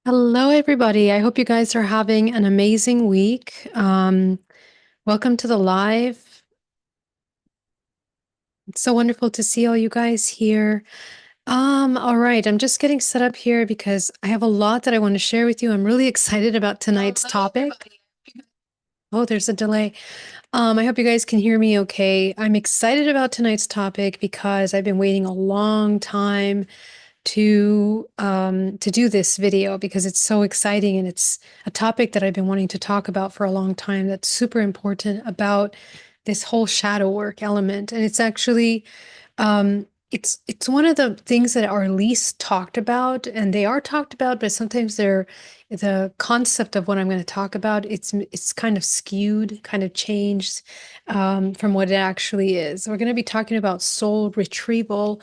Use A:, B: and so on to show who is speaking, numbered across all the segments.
A: Hello, everybody. I hope you guys are having an amazing week. Welcome to the live. It's so wonderful to see all you guys here. All right, I'm just getting set up here because I have a lot that I want to share with you. I'm really excited about tonight's topic. Oh, there's a delay. I hope you guys can hear me okay. I'm excited about tonight's topic because I've been waiting a long time to do this video because it's so exciting and it's a topic that I've been wanting to talk about for a long time that's super important about this whole shadow work element. And it's actually it's one of the things that are least talked about, and they are talked about, but sometimes they're the concept of what I'm going to talk about, it's kind of skewed, kind of changed from what it actually is. We're going to be talking about soul retrieval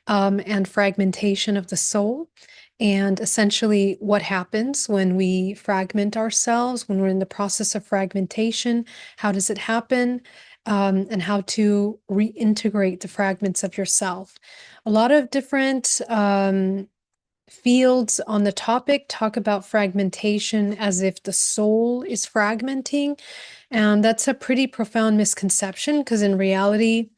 A: and fragmentation of the soul, and essentially what happens when we fragment ourselves, when we're in the process of fragmentation, how does it happen, and how to reintegrate the fragments of yourself. A lot of different fields on the topic talk about fragmentation as if the soul is fragmenting, and that's a pretty profound misconception because in reality,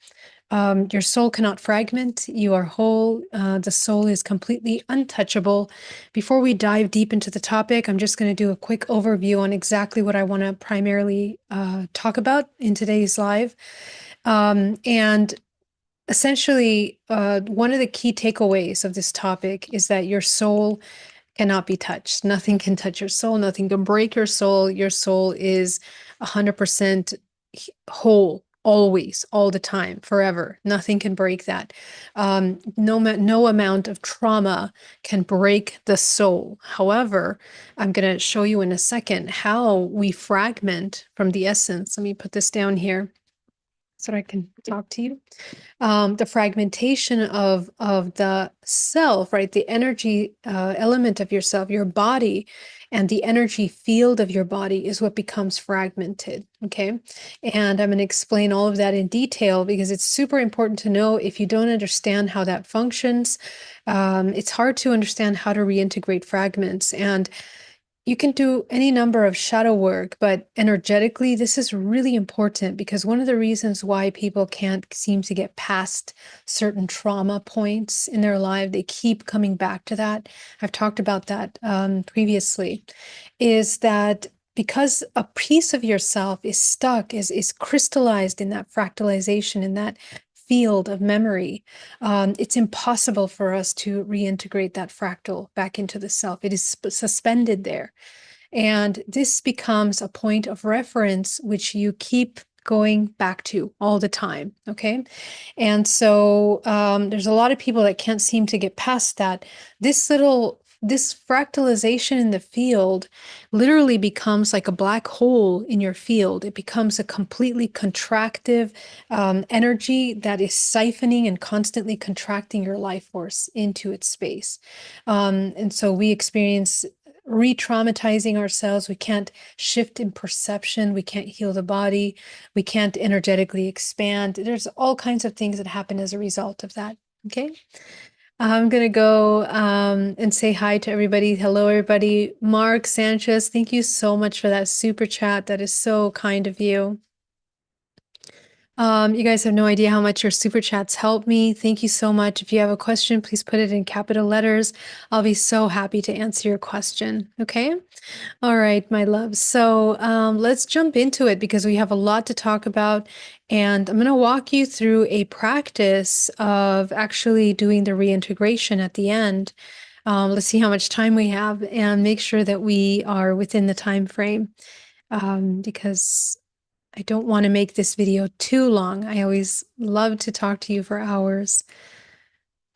A: your soul cannot fragment. You are whole. The soul is completely untouchable. Before we dive deep into the topic, I'm just going to do a quick overview on exactly what I want to primarily talk about in today's live. And essentially, one of the key takeaways of this topic is that your soul cannot be touched. Nothing can touch your soul. Nothing can break your soul. Your soul is 100% whole, always, all the time, forever. Nothing can break that. No amount of trauma can break the soul. However, I'm going to show you in a second how we fragment from the essence. Let me put this down here so that I can talk to you. The fragmentation of the self, right? The energy element of yourself, your body, and the energy field of your body is what becomes fragmented. Okay, and I'm going to explain all of that in detail because it's super important to know. If you don't understand how that functions, it's hard to understand how to reintegrate fragments. And you can do any number of shadow work, but energetically, this is really important because one of the reasons why people can't seem to get past certain trauma points in their life, they keep coming back to that. I've talked about that previously, is that because a piece of yourself is stuck, is crystallized in that fractalization, in that field of memory, it's impossible for us to reintegrate that fractal back into the self. It is suspended there. And this becomes a point of reference which you keep going back to all the time. Okay. And so there's a lot of people that can't seem to get past that. This fractalization in the field literally becomes like a black hole in your field. It becomes a completely contractive energy that is siphoning and constantly contracting your life force into its space. And so we experience re-traumatizing ourselves. We can't shift in perception. We can't heal the body. We can't energetically expand. There's all kinds of things that happen as a result of that. Okay. I'm going to go and say hi to everybody. Hello, everybody. Mark Sanchez, thank you so much for that super chat. That is so kind of you. You guys have no idea how much your super chats help me. Thank you so much. If you have a question, please put it in capital letters. I'll be so happy to answer your question. Okay. All right, my love. So let's jump into it because we have a lot to talk about. And I'm going to walk you through a practice of actually doing the reintegration at the end. Let's see how much time we have and make sure that we are within the time frame because I don't want to make this video too long. I always love to talk to you for hours.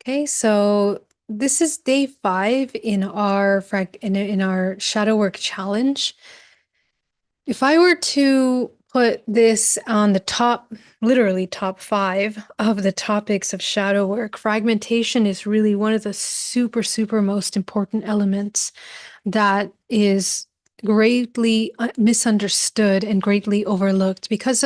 A: Okay, so this is day 5 in our in our shadow work challenge. If I were to put this on the top, literally top 5 of the topics of shadow work, fragmentation is really one of the super most important elements that is greatly misunderstood and greatly overlooked because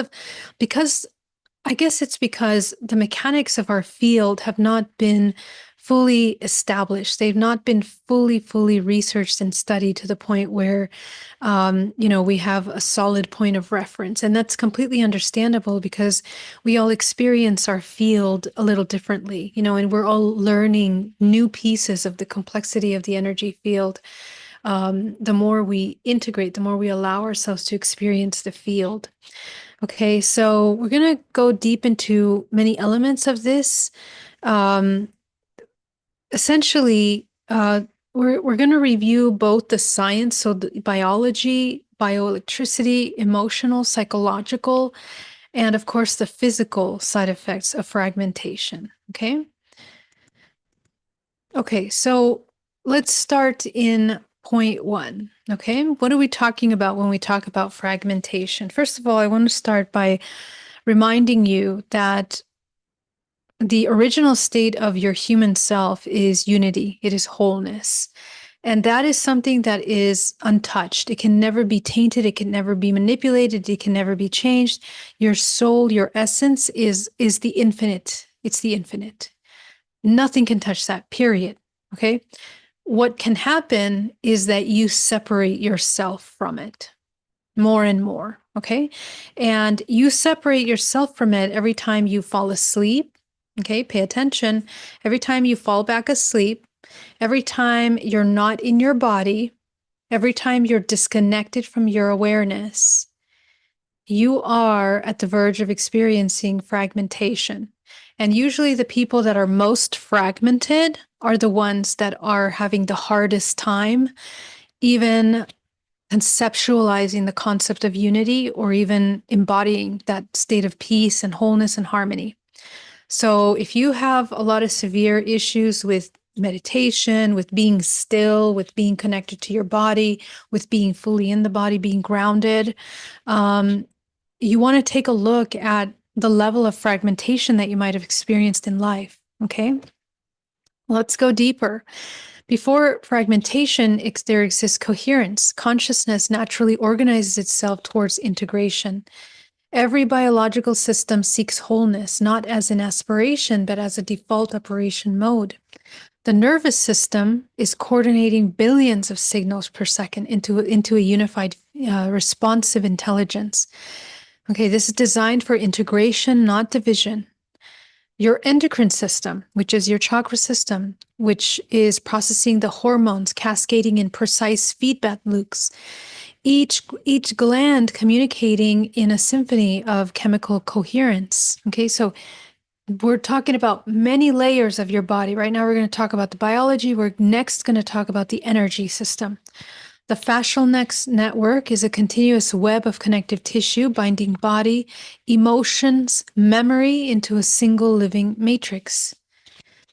A: I guess it's because the mechanics of our field have not been fully established. They've not been fully researched and studied to the point where, we have a solid point of reference. And that's completely understandable because we all experience our field a little differently, and we're all learning new pieces of the complexity of the energy field. The more we integrate, the more we allow ourselves to experience the field. Okay, so we're going to go deep into many elements of this. Um, Essentially, we're going to review both the science, so the biology, bioelectricity, emotional, psychological, and of course the physical side effects of fragmentation. Okay, so let's start in point one. Okay, what are we talking about when we talk about fragmentation? First of all, I want to start by reminding you that the original state of your human self is unity, it is wholeness. And that is something that is untouched. It can never be tainted, it can never be manipulated, it can never be changed. Your soul, your essence is the infinite. It's the infinite. Nothing can touch that, period. Okay? What can happen is that you separate yourself from it more and more. Okay? And you separate yourself from it every time you fall asleep. Okay? Pay attention. Every time you fall back asleep, every time you're not in your body, every time you're disconnected from your awareness, you are at the verge of experiencing fragmentation. And usually the people that are most fragmented are the ones that are having the hardest time even conceptualizing the concept of unity or even embodying that state of peace and wholeness and harmony. So if you have a lot of severe issues with meditation, with being still, with being connected to your body, with being fully in the body, being grounded, you want to take a look at the level of fragmentation that you might have experienced in life. Okay. Let's go deeper. Before fragmentation, there exists coherence. Consciousness naturally organizes itself towards integration. Every biological system seeks wholeness, not as an aspiration, but as a default operation mode. The nervous system is coordinating billions of signals per second into a unified, responsive intelligence. Okay, this is designed for integration, not division. Your endocrine system, which is your chakra system, which is processing the hormones, cascading in precise feedback loops, each gland communicating in a symphony of chemical coherence. Okay, so we're talking about many layers of your body. Right now, we're going to talk about the biology. We're next going to talk about the energy system. The fascial network is a continuous web of connective tissue binding body, emotions, memory into a single living matrix.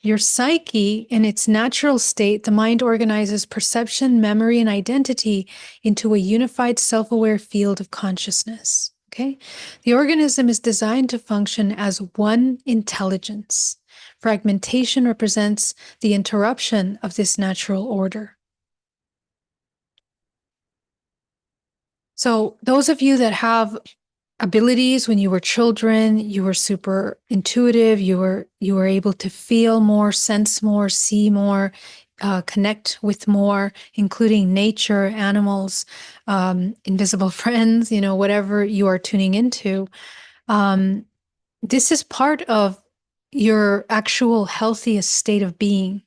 A: Your psyche, in its natural state, the mind organizes perception, memory, and identity into a unified self-aware field of consciousness. Okay? The organism is designed to function as one intelligence. Fragmentation represents the interruption of this natural order. So those of you that have abilities when you were children, you were super intuitive, you were able to feel more, sense more, see more, connect with more, including nature, animals, invisible friends, whatever you are tuning into. This is part of your actual healthiest state of being.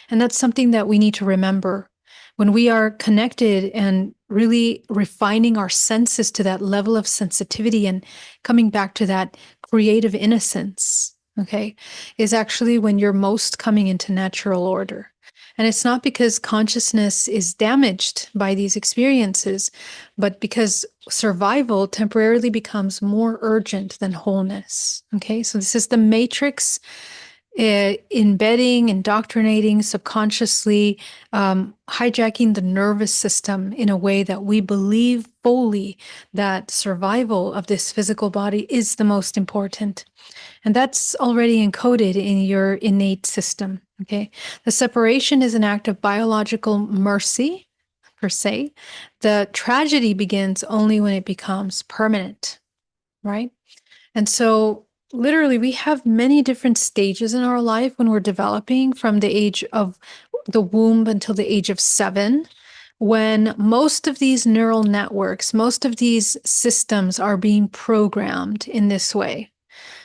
A: And that's something that we need to remember. When we are connected and really refining our senses to that level of sensitivity and coming back to that creative innocence, okay, is actually when you're most coming into natural order. And it's not because consciousness is damaged by these experiences, but because survival temporarily becomes more urgent than wholeness. Okay, so this is the matrix embedding, indoctrinating, subconsciously hijacking the nervous system in a way that we believe fully that survival of this physical body is the most important. And that's already encoded in your innate system. Okay. The separation is an act of biological mercy, per se. The tragedy begins only when it becomes permanent, right? And so Literally, we have many different stages in our life when we're developing from the age of the womb until the age of 7, when most of these neural networks, most of these systems are being programmed in this way.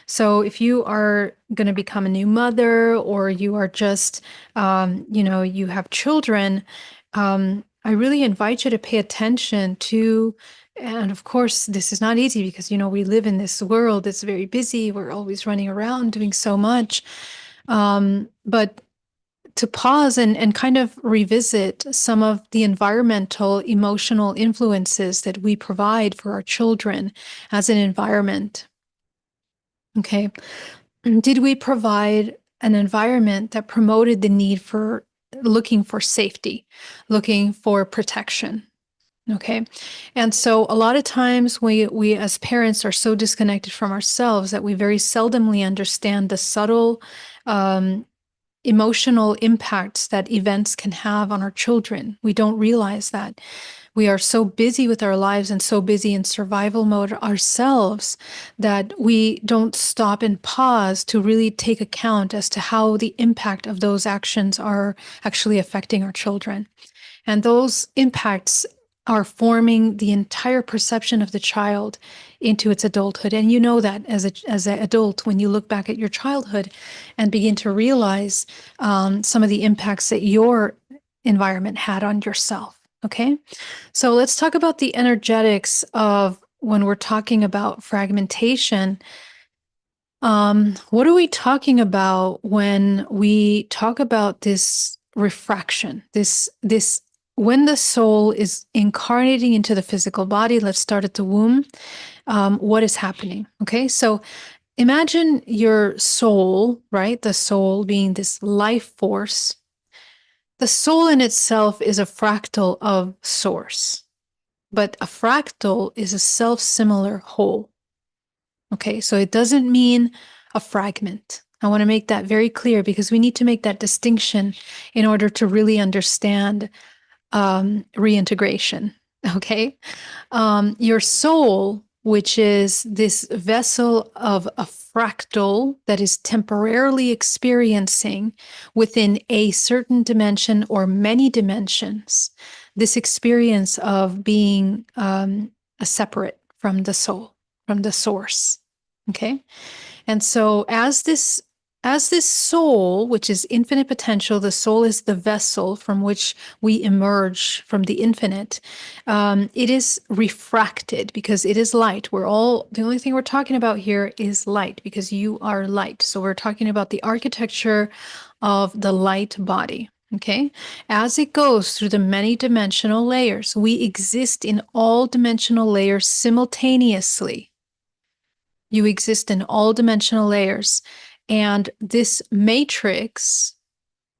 A: So if you are going to become a new mother or you are just, you have children, I really invite you to pay attention to, and of course, this is not easy because, we live in this world that's very busy. We're always running around doing so much. But to pause and kind of revisit some of the environmental, emotional influences that we provide for our children as an environment. Okay. Did we provide an environment that promoted the need for looking for safety, looking for protection? Okay. And so a lot of times we as parents are so disconnected from ourselves that we very seldomly understand the subtle emotional impacts that events can have on our children. We don't realize that. We are so busy with our lives and so busy in survival mode ourselves that we don't stop and pause to really take account as to how the impact of those actions are actually affecting our children. And those impacts are forming the entire perception of the child into its adulthood. And you know that as an adult, when you look back at your childhood and begin to realize some of the impacts that your environment had on yourself. Okay. So let's talk about the energetics of when we're talking about fragmentation. What are we talking about when we talk about this refraction? This when the soul is incarnating into the physical body, let's start at the womb. What is happening? Okay, so imagine your soul, right? The soul being this life force. The soul in itself is a fractal of source, but a fractal is a self-similar whole. Okay, so it doesn't mean a fragment. I want to make that very clear because we need to make that distinction in order to really understand reintegration. Okay, your soul, which is this vessel of a fractal that is temporarily experiencing within a certain dimension or many dimensions, this experience of being a separate from the soul, from the source. Okay. And so as this soul, which is infinite potential, the soul is the vessel from which we emerge from the infinite. It is refracted because it is light. The only thing we're talking about here is light because you are light. So we're talking about the architecture of the light body. Okay. As it goes through the many dimensional layers, we exist in all dimensional layers simultaneously. You exist in all dimensional layers. And this matrix,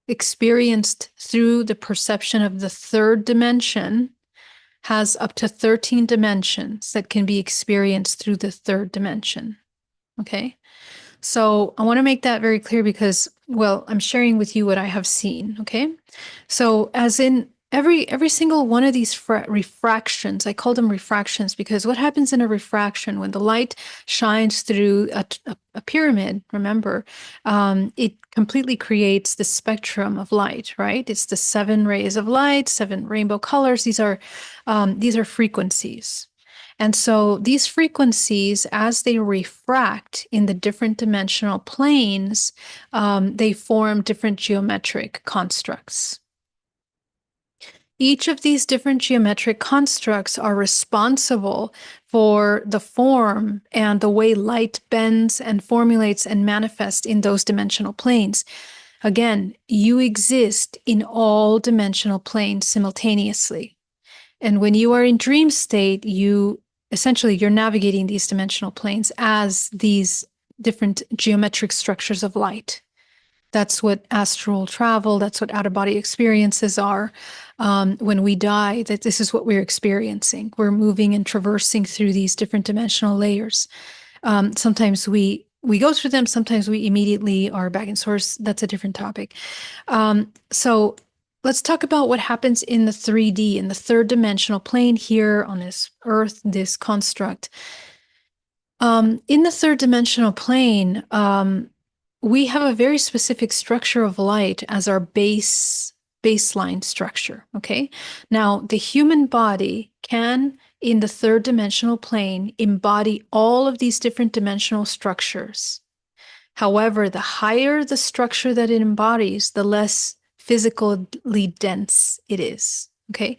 A: experienced through the perception of the third dimension, has up to 13 dimensions that can be experienced through the third dimension. Okay. So I want to make that very clear because, well, I'm sharing with you what I have seen. Okay. So as in every single one of these refractions, I call them refractions because what happens in a refraction when the light shines through a pyramid, remember, it completely creates the spectrum of light, right? It's the 7 rays of light, 7 rainbow colors. These are frequencies. And so these frequencies, as they refract in the different dimensional planes, they form different geometric constructs. Each of these different geometric constructs are responsible for the form and the way light bends and formulates and manifests in those dimensional planes. Again, you exist in all dimensional planes simultaneously. And when you are in dream state, you're navigating these dimensional planes as these different geometric structures of light. That's what astral travel, that's what out-of-body experiences are. When we die, that this is what we're experiencing. We're moving and traversing through these different dimensional layers. Sometimes we go through them, sometimes we immediately are back in source. That's a different topic. So let's talk about what happens in the 3D, in the third dimensional plane here on this earth, this construct. In the third dimensional plane, we have a very specific structure of light as our baseline structure. Okay. Now, the human body can, in the third dimensional plane, embody all of these different dimensional structures. However, the higher the structure that it embodies, the less physically dense it is. Okay.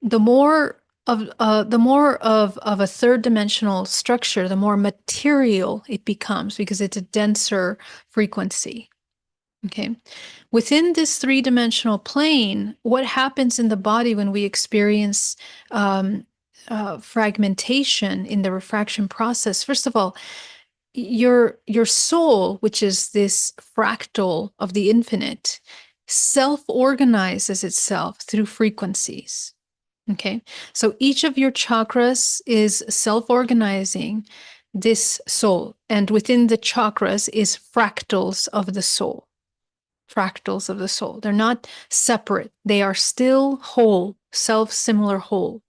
A: The more of a third dimensional structure, the more material it becomes because it's a denser frequency. Okay. Within this three-dimensional plane, what happens in the body when we experience fragmentation in the refraction process? First of all, your soul, which is this fractal of the infinite, self-organizes itself through frequencies. Okay, so each of your chakras is self-organizing this soul, and within the chakras is fractals of the soul. Fractals of the soul. They're not separate. They are still whole, self-similar whole.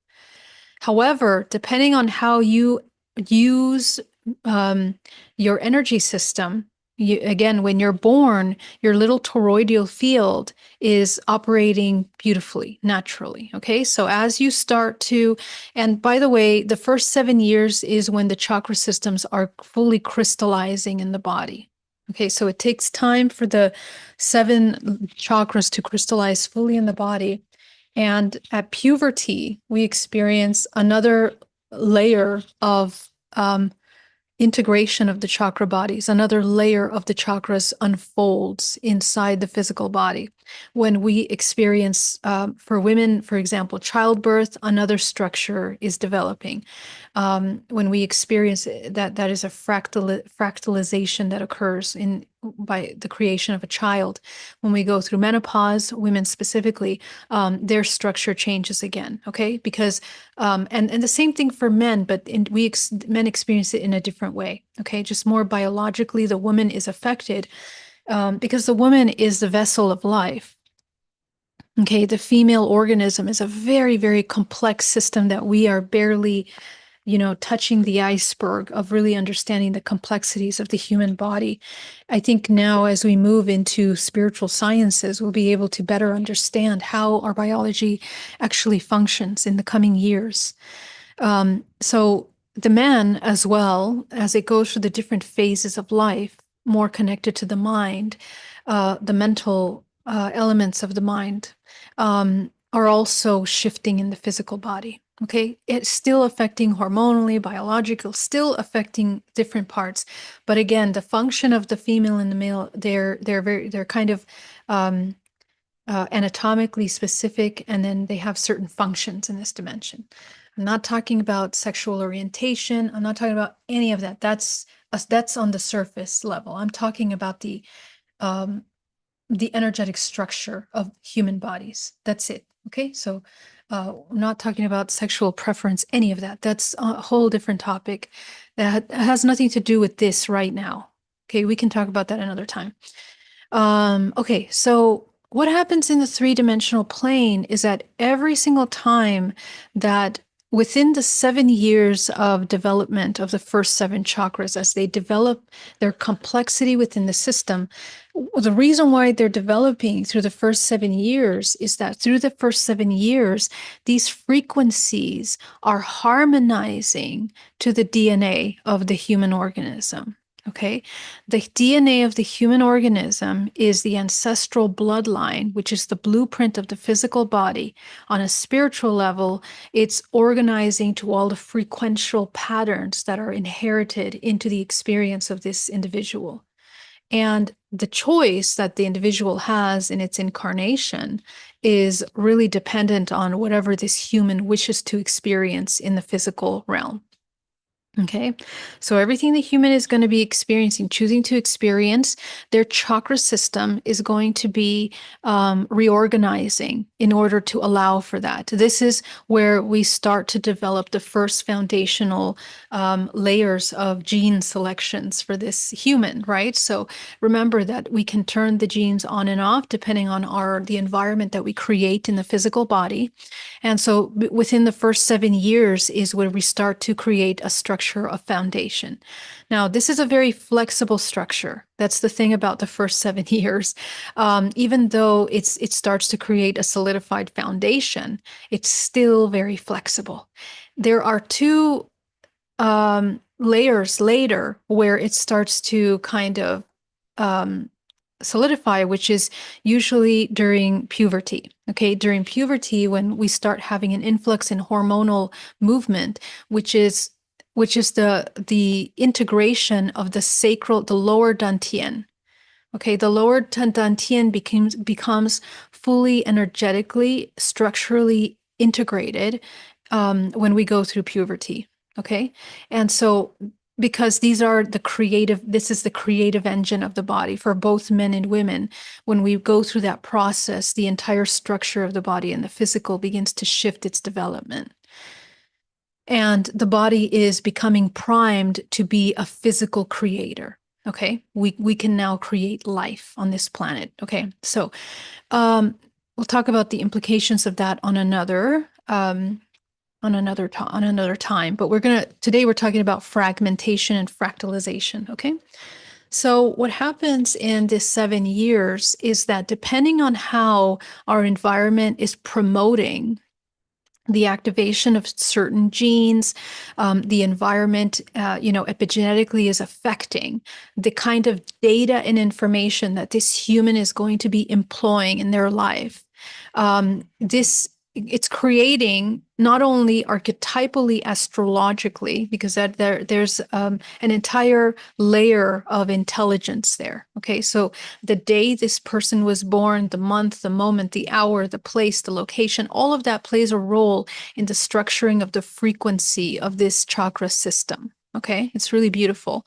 A: However, depending on how you use your energy system, again, when you're born, your little toroidal field is operating beautifully, naturally. Okay, so as you start to, and by the way, the first 7 years is when the chakra systems are fully crystallizing in the body. Okay, so it takes time for the 7 chakras to crystallize fully in the body. And at puberty, we experience another layer of integration of the chakra bodies. Another layer of the chakras unfolds inside the physical body. When we experience, for women, for example, childbirth, another structure is developing. When we experience that is a fractalization that occurs by the creation of a child. When we go through menopause, women specifically, their structure changes again. Okay, because and the same thing for men, but men experience it in a different way. Okay, just more biologically, the woman is affected because the woman is the vessel of life. Okay, the female organism is a very, very complex system that we are barely touching the iceberg of really understanding the complexities of the human body. I think now, as we move into spiritual sciences, we'll be able to better understand how our biology actually functions in the coming years. So the man, as well, as it goes through the different phases of life, more connected to the mind, the mental elements of the mind are also shifting in the physical body. Okay, it's still affecting hormonally, biological, still affecting different parts. But again, the function of the female and the male, they're kind of anatomically specific, and then they have certain functions in this dimension. I'm not talking about sexual orientation. I'm not talking about any of that. That's on the surface level. I'm talking about the energetic structure of human bodies. That's it. Okay, so I'm not talking about sexual preference, any of that. That's a whole different topic that has nothing to do with this right now. Okay, we can talk about that another time. Okay, so what happens in the three-dimensional plane is that every single time that within the 7 years of development of the first 7 chakras, as they develop their complexity within the system, the reason why they're developing through the first 7 years is that through the first 7 years, these frequencies are harmonizing to the DNA of the human organism. Okay, the DNA of the human organism is the ancestral bloodline, which is the blueprint of the physical body. On a spiritual level, it's organizing to all the frequential patterns that are inherited into the experience of this individual. And the choice that the individual has in its incarnation is really dependent on whatever this human wishes to experience in the physical realm. Okay, so everything the human is going to be experiencing, choosing to experience, their chakra system is going to be reorganizing in order to allow for that. This is where we start to develop the first foundational layers of gene selections for this human, right? So remember that we can turn the genes on and off depending on the environment that we create in the physical body. And so within the first 7 years is where we start to create a structure structure of foundation. Now, this is a very flexible structure. That's the thing about the first 7 years. Even though it starts to create a solidified foundation, it's still very flexible. There are two layers later where it starts to kind of solidify, which is usually during puberty. Okay, during puberty, when we start having an influx in hormonal movement, which is the integration of the lower dantian. Okay, the lower dantian becomes fully energetically, structurally integrated when we go through puberty. Okay, and so because this is the creative engine of the body for both men and women. When we go through that process, the entire structure of the body and the physical begins to shift its development. And the body is becoming primed to be a physical creator. Okay, we can now create life on this planet. Okay, so we'll talk about the implications of that on another time. But today we're talking about fragmentation and fractalization. Okay, so what happens in this 7 years is that depending on how our environment is promoting the activation of certain genes, the environment, epigenetically is affecting the kind of data and information that this human is going to be employing in their life. It's creating not only archetypally, astrologically, because there's an entire layer of intelligence there. Okay, so the day this person was born, the month, the moment, the hour, the place, the location, all of that plays a role in the structuring of the frequency of this chakra system. Okay, it's really beautiful.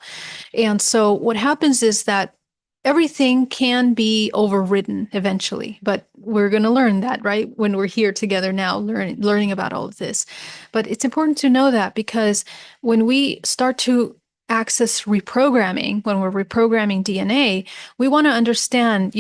A: And so what happens is that everything can be overridden eventually, but we're going to learn that, right? When we're here together now, learning about all of this. But it's important to know that, because when we start to access reprogramming, when we're reprogramming DNA, we want to understand,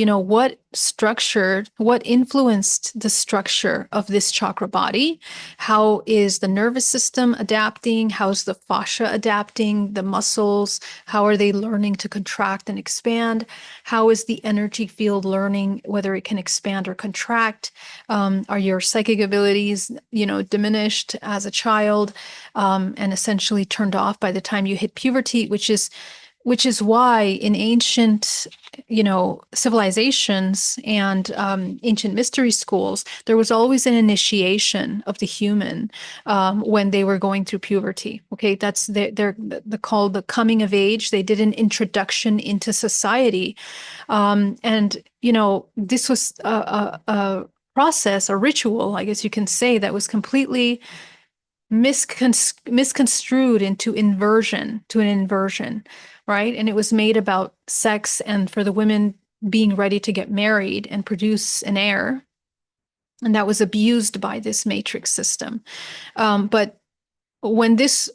A: what influenced the structure of this chakra body. How is the nervous system adapting? How's the fascia adapting? The muscles, how are they learning to contract and expand? How is the energy field learning whether it can expand or contract? Are your psychic abilities, diminished as a child, and essentially turned off by the time you hit puberty, which is why in ancient, civilizations and ancient mystery schools, there was always an initiation of the human when they were going through puberty. Okay, that's they're called the coming of age. They did an introduction into society, and this was a process, a ritual, I guess you can say, that was completely misconstrued into an inversion, right? And it was made about sex and for the women being ready to get married and produce an heir. And that was abused by this matrix system. But when this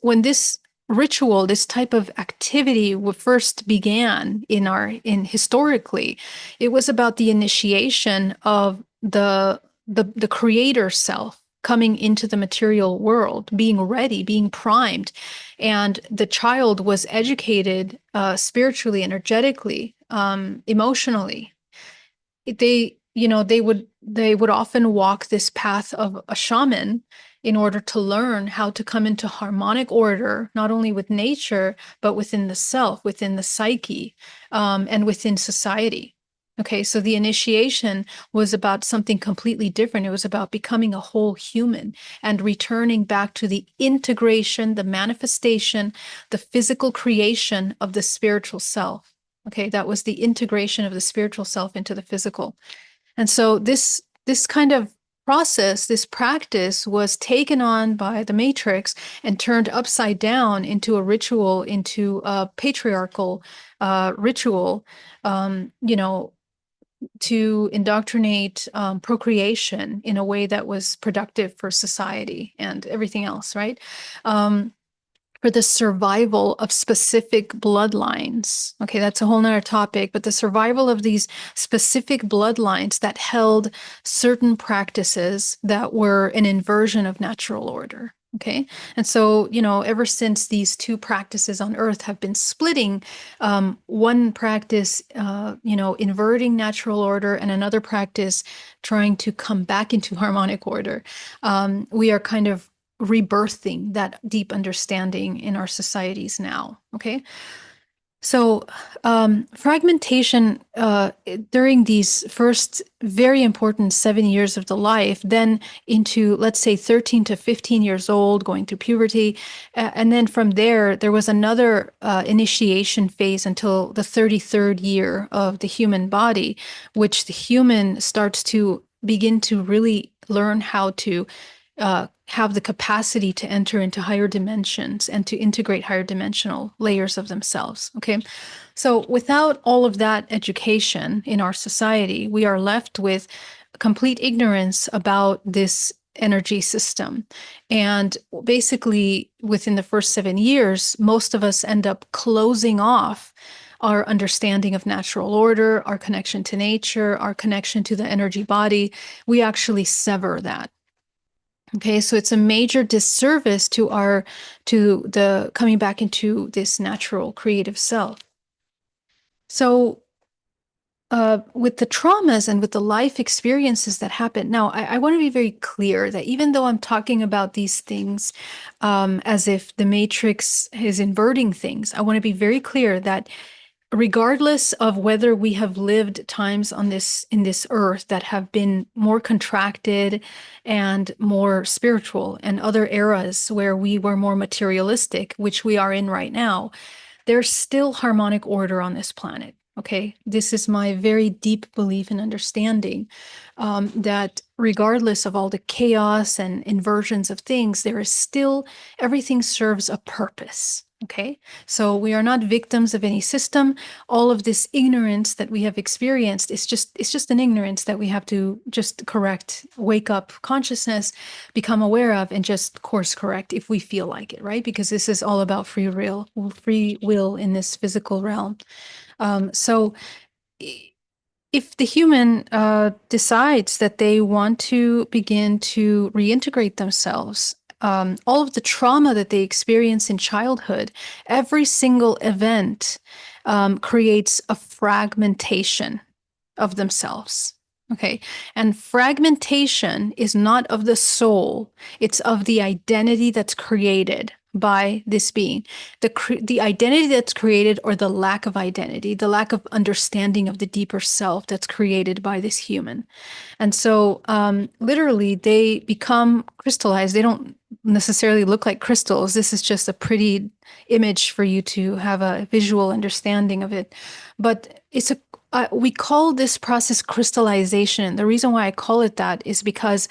A: ritual, this type of activity first began historically, it was about the initiation of the creator self coming into the material world, being ready, being primed. And the child was educated spiritually, energetically, emotionally. They would often walk this path of a shaman in order to learn how to come into harmonic order, not only with nature, but within the self, within the psyche, and within society. Okay, so the initiation was about something completely different. It was about becoming a whole human and returning back to the integration, the manifestation, the physical creation of the spiritual self. Okay, that was the integration of the spiritual self into the physical. And so this kind of process, this practice was taken on by the matrix and turned upside down into a ritual, into a patriarchal ritual, to indoctrinate procreation in a way that was productive for society and everything else, right? For the survival of specific bloodlines. Okay, that's a whole nother topic, but the survival of these specific bloodlines that held certain practices that were an inversion of natural order.
B: Okay. And so, ever since these two practices on earth have been splitting, one practice, inverting natural order, and another practice trying to come back into harmonic order, we are kind of rebirthing that deep understanding in our societies now. Okay. So, fragmentation during these first very important 7 years of the life, then into, let's say, 13 to 15 years old, going through puberty. And then from there, there was another initiation phase until the 33rd year of the human body, which the human starts to begin to really learn how to have the capacity to enter into higher dimensions and to integrate higher dimensional layers of themselves. Okay. So without all of that education in our society, we are left with complete ignorance about this energy system. And basically, within the first 7 years, most of us end up closing off our understanding of natural order, our connection to nature, our connection to the energy body. We actually sever that. Okay, so it's a major disservice to the coming back into this natural creative self. So, with the traumas and with the life experiences that happen, now I want to be very clear that even though I'm talking about these things as if the Matrix is inverting things, I want to be very clear that regardless of whether we have lived times on this in this earth that have been more contracted and more spiritual, and other eras where we were more materialistic, which we are in right now, there's still harmonic order on this planet. Okay, this is my very deep belief and understanding, that regardless of all the chaos and inversions of things, there is still, everything serves a purpose. Okay, so we are not victims of any system. All of this ignorance that we have experienced is just an ignorance that we have to just correct, wake up consciousness, become aware of, and just course correct if we feel like it, right? Because this is all about free will in this physical realm. So if the human decides that they want to begin to reintegrate themselves, all of the trauma that they experience in childhood, every single event creates a fragmentation of themselves. Okay. And fragmentation is not of the soul, it's of the identity that's created by this being. The identity that's created, or the lack of identity, the lack of understanding of the deeper self that's created by this human. And so, literally, they become crystallized. They don't necessarily look like crystals. This is just a pretty image for you to have a visual understanding of it. But we call this process crystallization. The reason why I call it that is because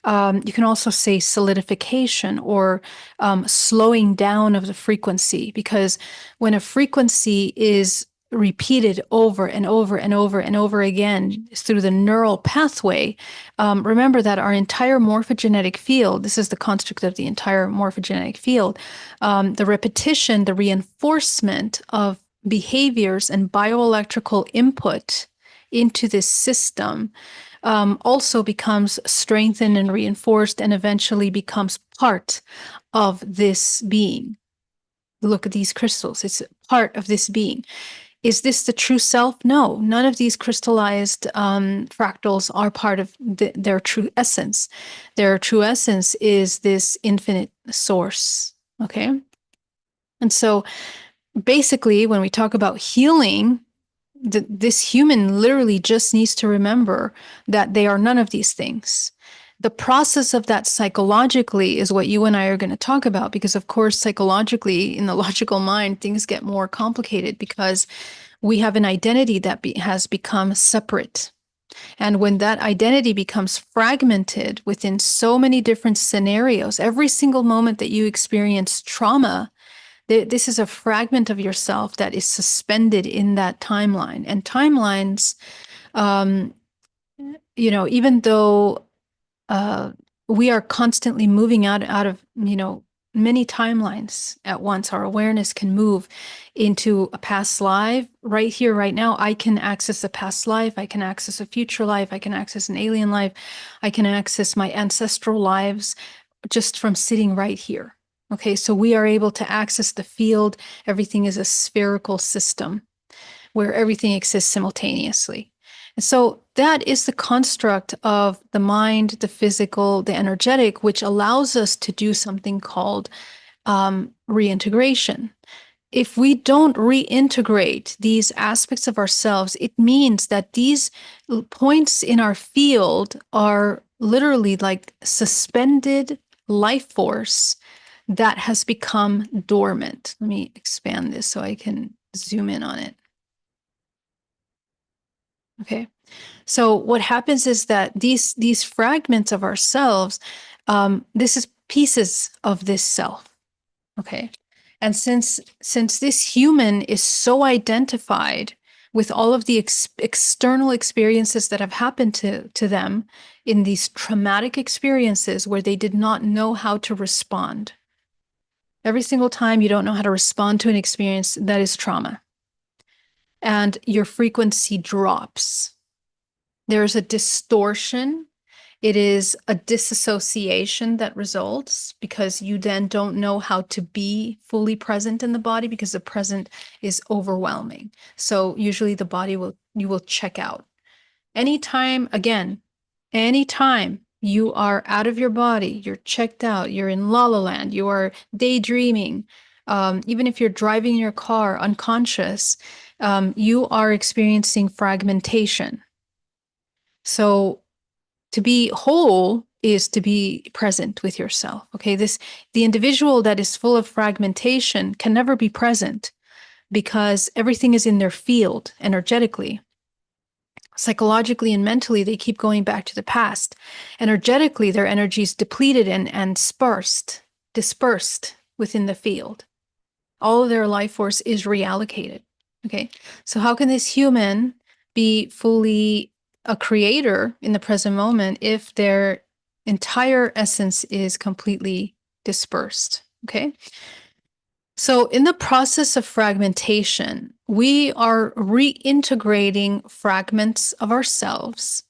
B: you can also say solidification, or slowing down of the frequency. Because when a frequency is repeated over and over and over and over again through the neural pathway, remember that our entire morphogenetic field, this is the construct of the entire morphogenetic field, the repetition, the reinforcement of behaviors and bioelectrical input into this system also becomes strengthened and reinforced, and eventually becomes part of this being. Look at these crystals, it's part of this being. Is this the true self? No, none of these crystallized fractals are part of their true essence. Their true essence is this infinite source. Okay. And so basically, when we talk about healing, this human literally just needs to remember that they are none of these things. The process of that psychologically is what you and I are going to talk about, because, of course, psychologically, in the logical mind, things get more complicated because we have an identity that has become separate. And when that identity becomes fragmented within so many different scenarios, every single moment that you experience trauma, this is a fragment of yourself that is suspended in that timeline. And timelines, um, even though we are constantly moving out of, many timelines at once, our awareness can move into a past life. Right here, right now, I can access a past life. I can access a future life. I can access an alien life. I can access my ancestral lives just from sitting right here. Okay, so we are able to access the field. Everything is a spherical system where everything exists simultaneously. And so that is the construct of the mind, the physical, the energetic, which allows us to do something called reintegration. If we don't reintegrate these aspects of ourselves, it means that these points in our field are literally like suspended life force that has become dormant. Let me expand this so I can zoom in on it. Okay. So what happens is that these fragments of ourselves, this is pieces of this self. Okay. And since this human is so identified with all of the external experiences that have happened to them in these traumatic experiences where they did not know how to respond. Every single time you don't know how to respond to an experience, that is trauma. And your frequency drops. There's a distortion. It is a disassociation that results because you then don't know how to be fully present in the body because the present is overwhelming. So usually the body you will check out. Anytime you are out of your body, you're checked out, you're in la la land, you are daydreaming, even if you're driving your car unconscious, you are experiencing fragmentation. So to be whole is to be present with yourself. Okay, the individual that is full of fragmentation can never be present because everything is in their field energetically. Psychologically and mentally, they keep going back to the past. Energetically, their energy is depleted and dispersed within the field. All of their life force is reallocated. Okay, so how can this human be fully a creator in the present moment if their entire essence is completely dispersed? Okay. So in the process of fragmentation, we are reintegrating fragments of ourselves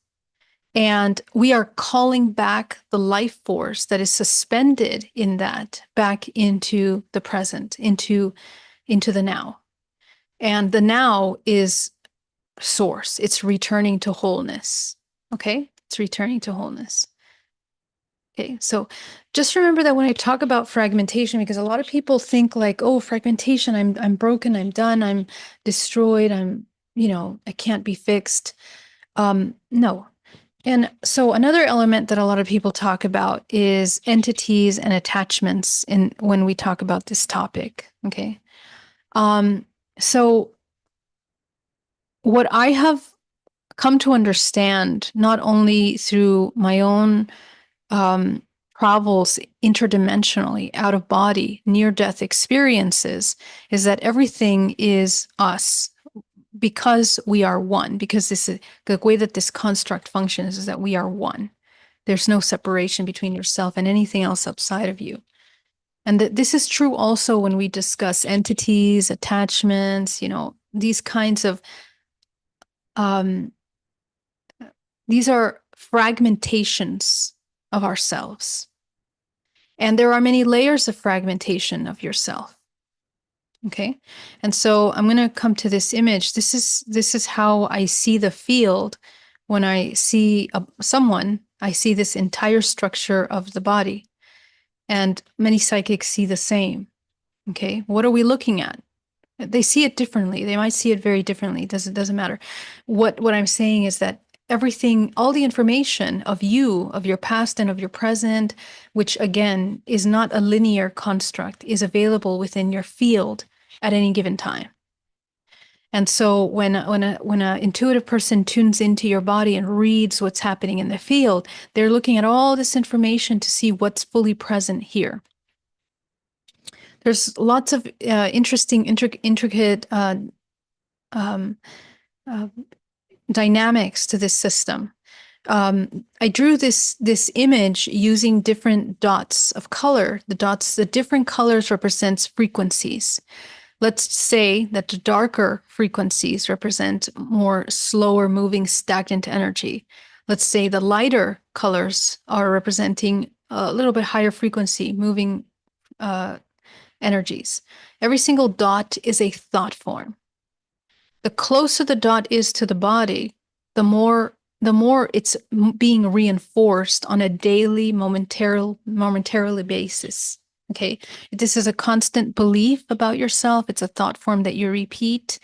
B: and we are calling back the life force that is suspended in that back into the present, into the now. And the now is source. It's returning to wholeness. Okay? It's returning to wholeness. Okay, so just remember that when I talk about fragmentation, because a lot of people think like, oh, fragmentation, I'm broken, I'm done, I'm destroyed, I can't be fixed. No. And so another element that a lot of people talk about is entities and attachments when we talk about this topic. Okay. So what I have come to understand, not only through my own travels interdimensionally, out of body, near-death experiences, is that everything is us because we are one. Because this is the way that this construct functions is that we are one. There's no separation between yourself and anything else outside of you. And that this is true also when we discuss entities, attachments, these kinds of these are fragmentations of ourselves. And there are many layers of fragmentation of yourself. Okay. And so I'm going to come to this image. This is how I see the field. When I see someone, I see this entire structure of the body. And many psychics see the same. Okay. What are we looking at? They see it differently. They might see it very differently. It doesn't matter. What I'm saying is that everything, all the information of you, of your past and of your present, which again is not a linear construct, is available within your field at any given time. And so when an intuitive person tunes into your body and reads what's happening in the field, they're looking at all this information to see what's fully present here. There's lots of interesting, intricate dynamics to this system. I drew this image using different dots of color. The different colors represents frequencies. Let's say that the darker frequencies represent more slower moving stagnant energy. Let's say the lighter colors are representing a little bit higher frequency moving energies. Every single dot is a thought form. The closer the dot is to the body, the more it's being reinforced on a daily, momentarily basis. Okay, this is a constant belief about yourself. It's a thought form that you repeat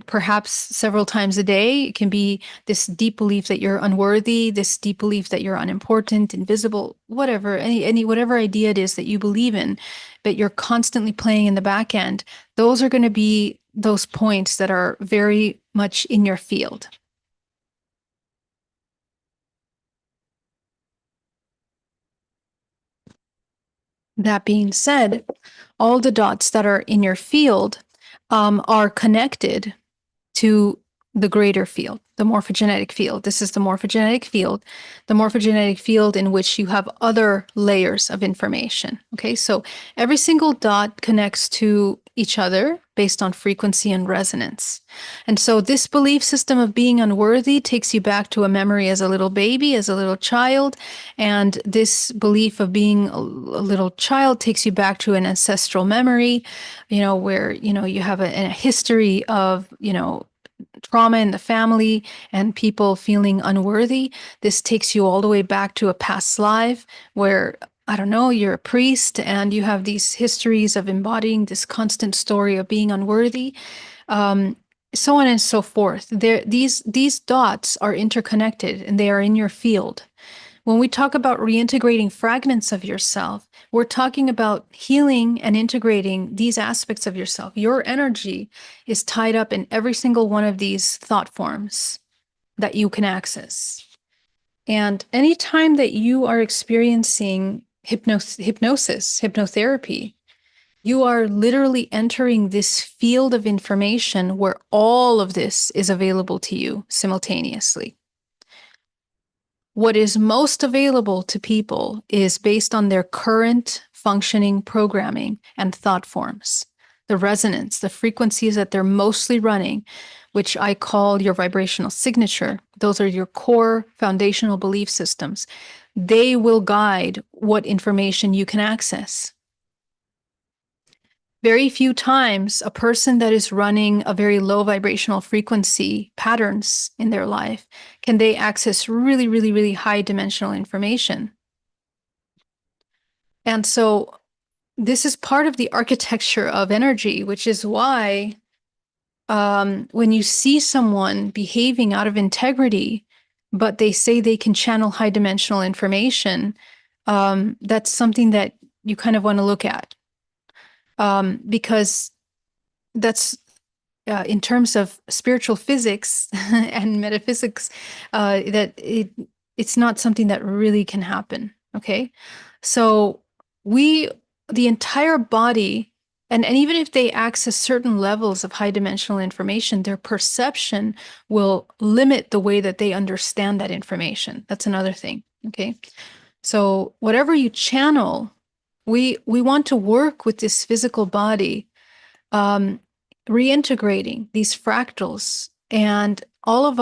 B: perhaps several times a day. It can be this deep belief that you're unworthy, this deep belief that you're unimportant, invisible, whatever, any whatever idea it is that you believe in, but you're constantly playing in the back end. Those are going to be those points that are very much in your field. That being said, all the dots that are in your field are connected to the greater field, the morphogenetic field. This is the morphogenetic field in which you have other layers of information. Okay, so every single dot connects to each other based on frequency and resonance. And so this belief system of being unworthy takes you back to a memory as a little baby, as a little child. And this belief of being a little child takes you back to an ancestral memory, where, you have a history of, trauma in the family and people feeling unworthy. This takes you all the way back to a past life where, I don't know, you're a priest and you have these histories of embodying this constant story of being unworthy, so on and so forth. These dots are interconnected and they are in your field. When we talk about reintegrating fragments of yourself, we're talking about healing and integrating these aspects of yourself. Your energy is tied up in every single one of these thought forms that you can access. And anytime that you are experiencing hypnotherapy, you are literally entering this field of information where all of this is available to you simultaneously. What is most available to people is based on their current functioning programming and thought forms, the resonance, the frequencies that they're mostly running, which I call your vibrational signature. Those are your core foundational belief systems. They will guide what information you can access. Very few times a person that is running a very low vibrational frequency patterns in their life can they access really, really, really high dimensional information. And so this is part of the architecture of energy, which is why when you see someone behaving out of integrity, but they say they can channel high dimensional information, that's something that you kind of want to look at. Because that's in terms of spiritual physics and metaphysics, that it's not something that really can happen. Okay, so the entire body, and even if they access certain levels of high dimensional information, their perception will limit the way that they understand that information. That's another thing. Okay, so whatever you channel, we want to work with this physical body, reintegrating these fractals and all of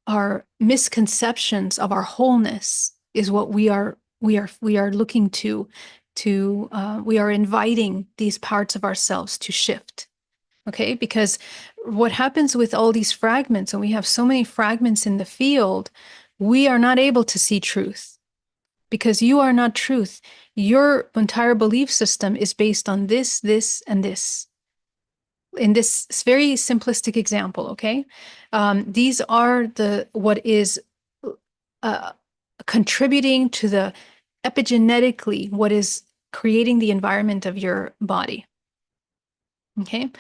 B: our misconceptions of our wholeness is what we are looking to we are inviting these parts of ourselves to shift. Okay, because what happens with all these fragments, and we have so many fragments in the field, we are not able to see truth because you are not truth. Your entire belief system is based on this, and this. In this very simplistic example, okay? These are what is contributing to the epigenetically, what is creating the environment of your body. Okay.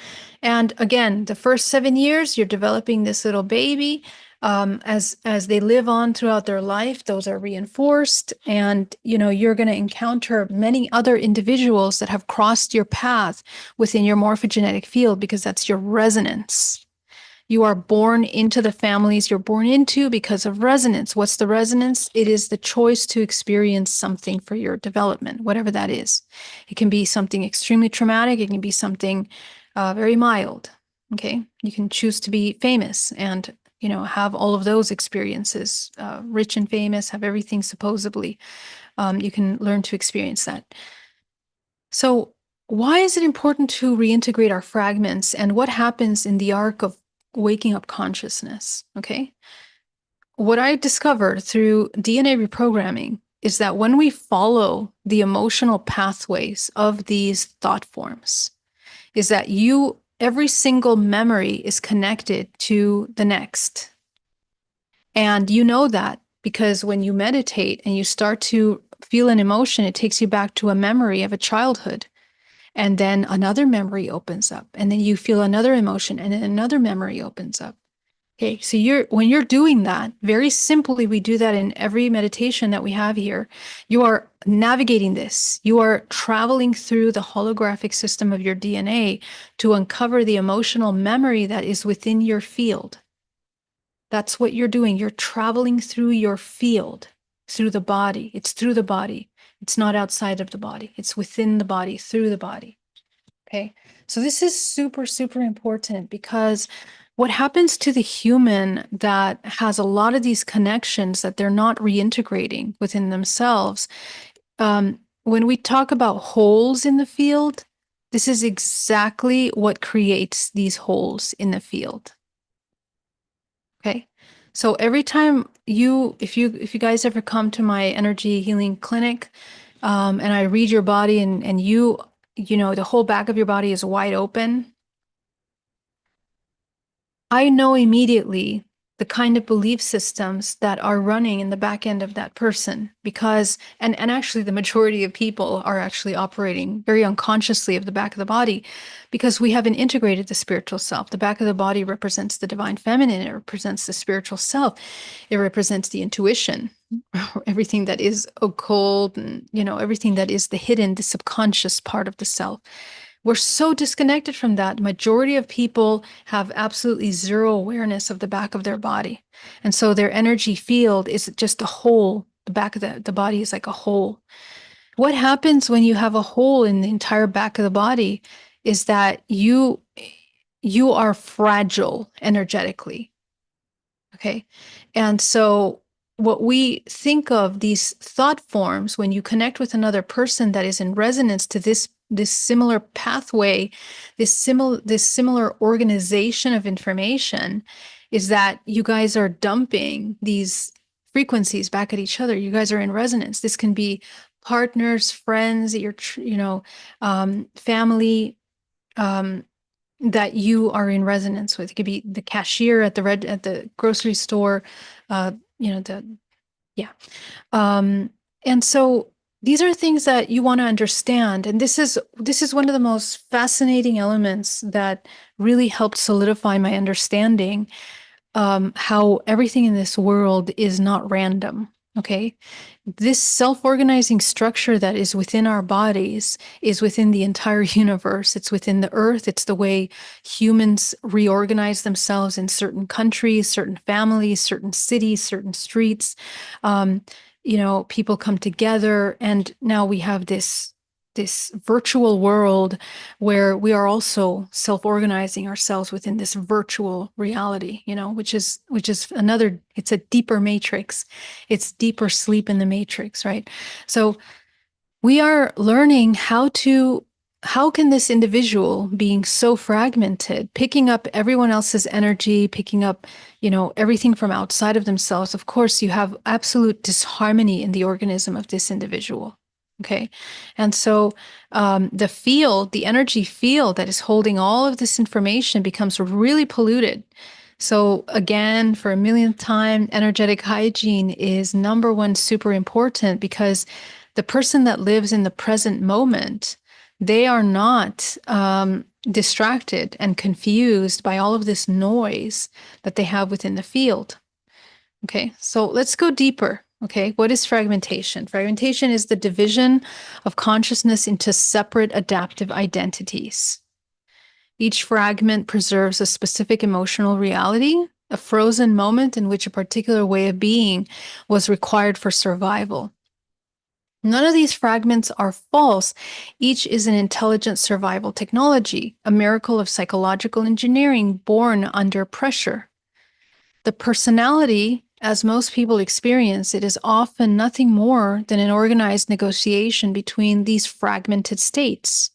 B: And again, the first 7 years, you're developing this little baby. As they live on throughout their life, those are reinforced, and you're going to encounter many other individuals that have crossed your path within your morphogenetic field because that's your resonance. You are born into the families you're born into because of resonance. What's the resonance? It is the choice to experience something for your development, whatever that is. It can be something extremely traumatic. It can be something very mild. Okay, you can choose to be famous and have all of those experiences, rich and famous, have everything supposedly. You can learn to experience that. So, why is it important to reintegrate our fragments, and what happens in the arc of waking up consciousness? Okay. What I discovered through DNA reprogramming is that when we follow the emotional pathways of these thought forms, is that every single memory is connected to the next. And you know that because when you meditate and you start to feel an emotion, it takes you back to a memory of a childhood. And then another memory opens up, and then you feel another emotion, and then another memory opens up. Okay, so when you're doing that, very simply, we do that in every meditation that we have here. You are navigating this. You are traveling through the holographic system of your DNA to uncover the emotional memory that is within your field. That's what you're doing. You're traveling through your field, through the body. It's through the body. It's not outside of the body. It's within the body, through the body. Okay. So this is super, super important because what happens to the human that has a lot of these connections that they're not reintegrating within themselves, when we talk about holes in the field, this is exactly what creates these holes in the field. Okay. So every time if you guys ever come to my energy healing clinic, and I read your body and the whole back of your body is wide open, I know immediately the kind of belief systems that are running in the back end of that person because, and actually the majority of people are actually operating very unconsciously of the back of the body because we haven't integrated the spiritual self. The back of the body represents the divine feminine. It represents the spiritual self. It represents the intuition, everything that is occult and, everything that is the hidden, the subconscious part of the self. We're so disconnected from that. Majority of people have absolutely zero awareness of the back of their body. And so their energy field is just a hole. The back of the body is like a hole. What happens when you have a hole in the entire back of the body is that you are fragile energetically. Okay. And so what we think of these thought forms when you connect with another person that is in resonance to this similar pathway, this similar organization of information, is that you guys are dumping these frequencies back at each other. You guys are in resonance. This can be partners, friends, family, that you are in resonance with. It could be the cashier at the grocery store, uh, you know, the yeah. And so these are things that you want to understand. And this is one of the most fascinating elements that really helped solidify my understanding, how everything in this world is not random. Okay. This self-organizing structure that is within our bodies is within the entire universe. It's within the earth. It's the way humans reorganize themselves in certain countries, certain families, certain cities, certain streets. People come together, and now we have this virtual world where we are also self-organizing ourselves within this virtual reality, which is another, it's a deeper matrix. It's deeper sleep in the matrix, right? So we are learning how can this individual being so fragmented, picking up everyone else's energy, picking up, everything from outside of themselves. Of course, you have absolute disharmony in the organism of this individual. Okay. And so the energy field that is holding all of this information becomes really polluted. So again, for a millionth time, energetic hygiene is number one, super important, because the person that lives in the present moment, they are not distracted and confused by all of this noise that they have within the field. Okay, so let's go deeper. Okay, what is fragmentation? Fragmentation is the division of consciousness into separate adaptive identities. Each fragment preserves a specific emotional reality, a frozen moment in which a particular way of being was required for survival. None of these fragments are false. Each is an intelligent survival technology, a miracle of psychological engineering born under pressure. The personality, as most people experience, it is often nothing more than an organized negotiation between these fragmented states.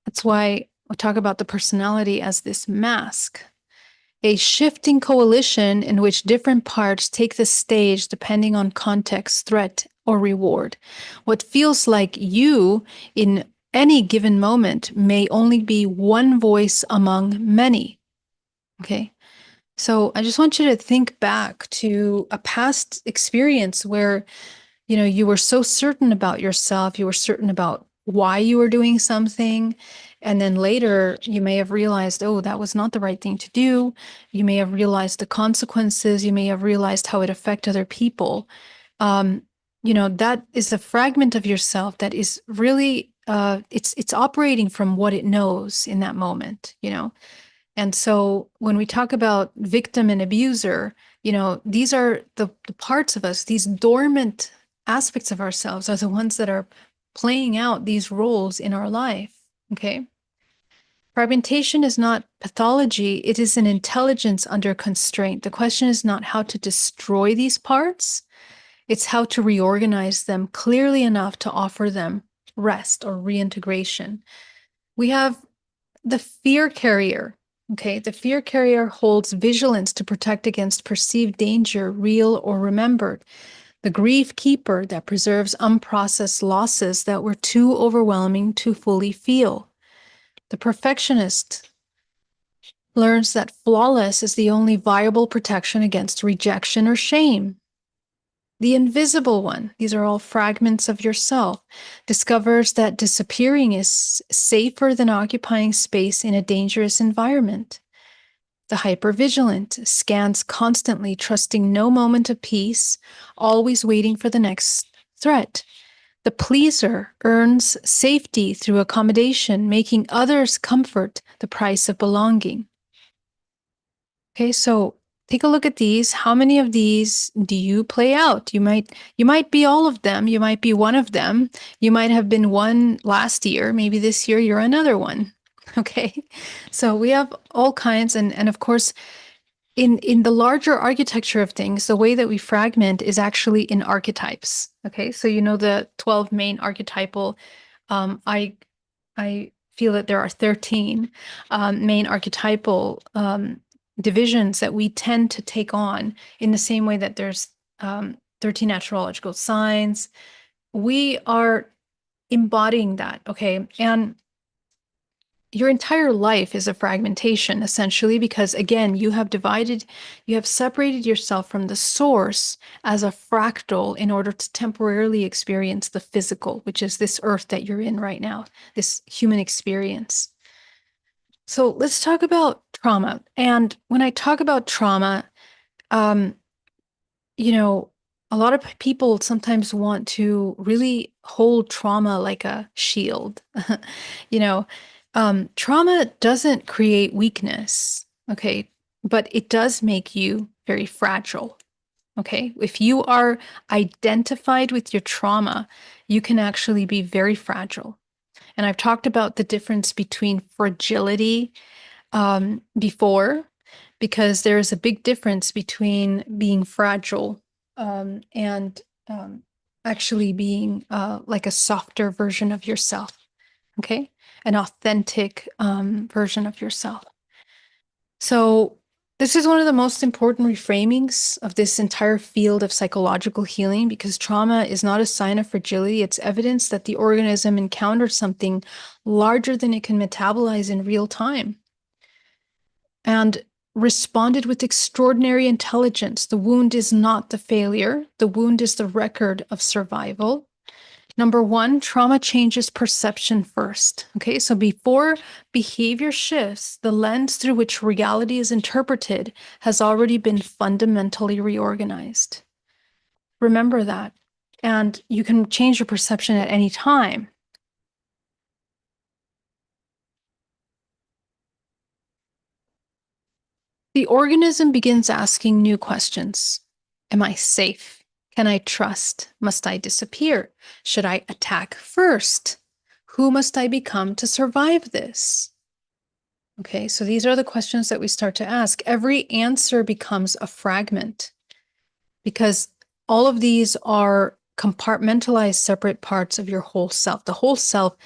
B: That's why we talk about the personality as this mask, a shifting coalition in which different parts take the stage depending on context, threat, or reward. What feels like you in any given moment may only be one voice among many. Okay. So I just want you to think back to a past experience where, you were so certain about yourself, you were certain about why you were doing something. And then later you may have realized, oh, that was not the right thing to do. You may have realized the consequences. You may have realized how it affected other people. Um, that is a fragment of yourself that is really, it's operating from what it knows in that moment. And so when we talk about victim and abuser, these are the parts of us, these dormant aspects of ourselves are the ones that are playing out these roles in our life. Okay. Fragmentation is not pathology, it is an intelligence under constraint. The question is not how to destroy these parts, it's how to reorganize them clearly enough to offer them rest or reintegration. We have the fear carrier. Okay, the fear carrier holds vigilance to protect against perceived danger, real or remembered. The grief keeper that preserves unprocessed losses that were too overwhelming to fully feel. The perfectionist learns that flawless is the only viable protection against rejection or shame. The invisible one, these are all fragments of yourself, discovers that disappearing is safer than occupying space in a dangerous environment. The hypervigilant scans constantly, trusting no moment of peace, always waiting for the next threat. The pleaser earns safety through accommodation, making others' comfort the price of belonging. Okay, so take a look at these. How many of these do you play out? You might be all of them. You might be one of them. You might have been one last year. Maybe this year you're another one. Okay. So we have all kinds, and of course, in the larger architecture of things, the way that we fragment is actually in archetypes. Okay. So the 12 main archetypal, I feel that there are 13 main archetypal divisions that we tend to take on in the same way that there's 13 astrological signs. We are embodying that, okay? And your entire life is a fragmentation, essentially, because again, you have separated yourself from the source as a fractal in order to temporarily experience the physical, which is this earth that you're in right now, this human experience. So let's talk about trauma. And when I talk about trauma, um, a lot of people sometimes want to really hold trauma like a shield. you know, Trauma doesn't create weakness, okay, but it does make you very fragile. Okay, if you are identified with your trauma, you can actually be very fragile. And I've talked about the difference between fragility before, because there is a big difference between being fragile and actually being like a softer version of yourself, okay? An authentic version of yourself. So, this is one of the most important reframings of this entire field of psychological healing, because trauma is not a sign of fragility. It's evidence that the organism encountered something larger than it can metabolize in real time and responded with extraordinary intelligence. The wound is not the failure, the wound is the record of survival. Number one, trauma changes perception first. Okay, so before behavior shifts, the lens through which reality is interpreted has already been fundamentally reorganized. Remember that. And you can change your perception at any time. The organism begins asking new questions. Am I safe? Can I trust? Must I disappear? Should I attack first? Who must I become to survive this? Okay, so these are the questions that we start to ask. Every answer becomes a fragment because all of these are compartmentalized separate parts of your whole self. The whole self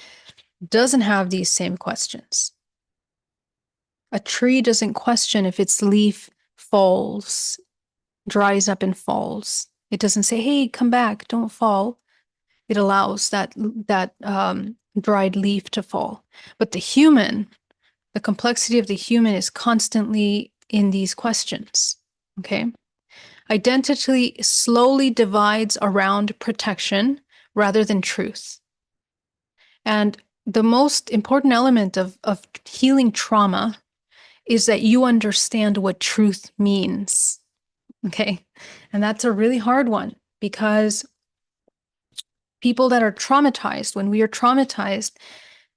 B: doesn't have these same questions. A tree doesn't question if its leaf falls, dries up and falls. It doesn't say, "Hey, come back, don't fall." It allows that dried leaf to fall. But the complexity of the human is constantly in these questions. Okay. Identity slowly divides around protection rather than truth. And the most important element of healing trauma is that you understand what truth means. Okay. And that's a really hard one because people that are traumatized, when we are traumatized,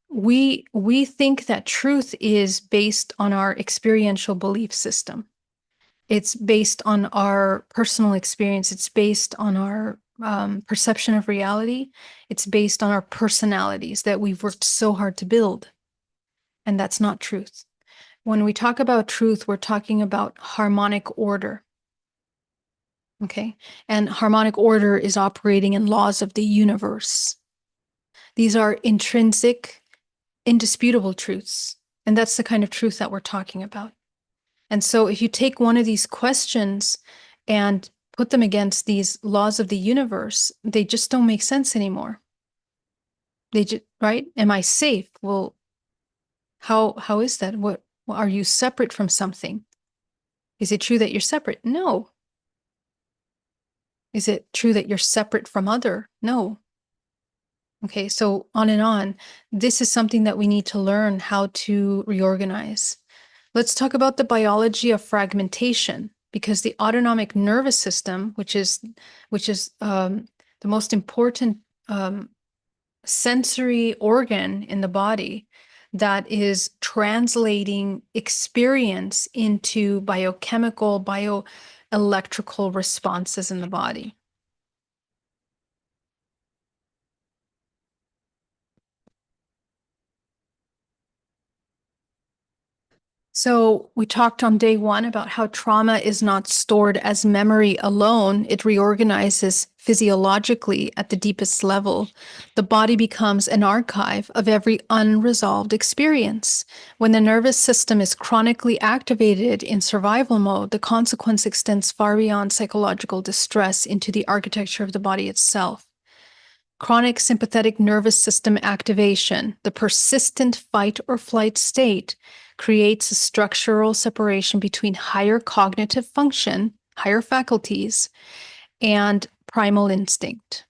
B: we think that truth is based on our experiential belief system. It's based on our personal experience. It's based on our perception of reality. It's based on our personalities that we've worked so hard to build. And that's not truth. When we talk about truth, we're talking about harmonic order. Okay. And harmonic order is operating in laws of the universe. These are intrinsic, indisputable truths. And that's the kind of truth that we're talking about. And so if you take one of these questions and put them against these laws of the universe, they just don't make sense anymore. They just, right? Am I safe? Well, how is that? What are you separate from something? Is it true that you're separate? No. Is it true that you're separate from other? No. Okay, so on and on. This is something that we need to learn how to reorganize. Let's talk about the biology of fragmentation, because the autonomic nervous system, which is the most important sensory organ in the body that is translating experience into biochemical, bioelectrical responses in the body. So we talked on day one about how trauma is not stored as memory alone. It reorganizes physiologically at the deepest level. The body becomes an archive of every unresolved experience. When the nervous system is chronically activated in survival mode, the consequence extends far beyond psychological distress into the architecture of the body itself. Chronic sympathetic nervous system activation, the persistent fight or flight state, creates a structural separation between higher cognitive function, higher faculties, and primal instinct.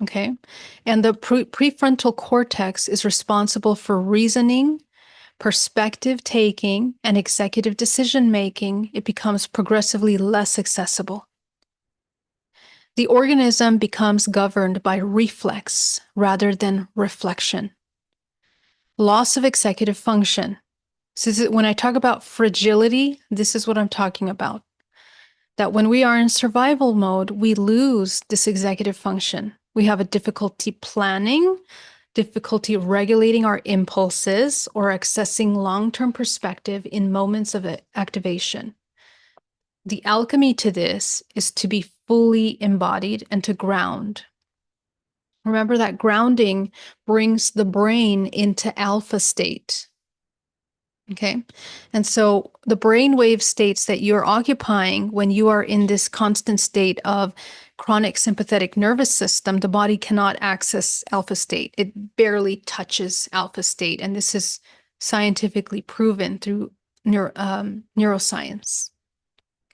B: Okay. And the prefrontal cortex is responsible for reasoning, perspective taking, and executive decision making. It becomes progressively less accessible. The organism becomes governed by reflex rather than reflection. Loss of executive function. So when I talk about fragility, this is what I'm talking about. That when we are in survival mode, we lose this executive function. We have a difficulty planning, difficulty regulating our impulses, or accessing long-term perspective in moments of activation. The alchemy to this is to be fully embodied and to ground. Remember that grounding brings the brain into alpha state. Okay. And so the brainwave states that you're occupying when you are in this constant state of chronic sympathetic nervous system, the body cannot access alpha state. It barely touches alpha state. And this is scientifically proven through neuroscience.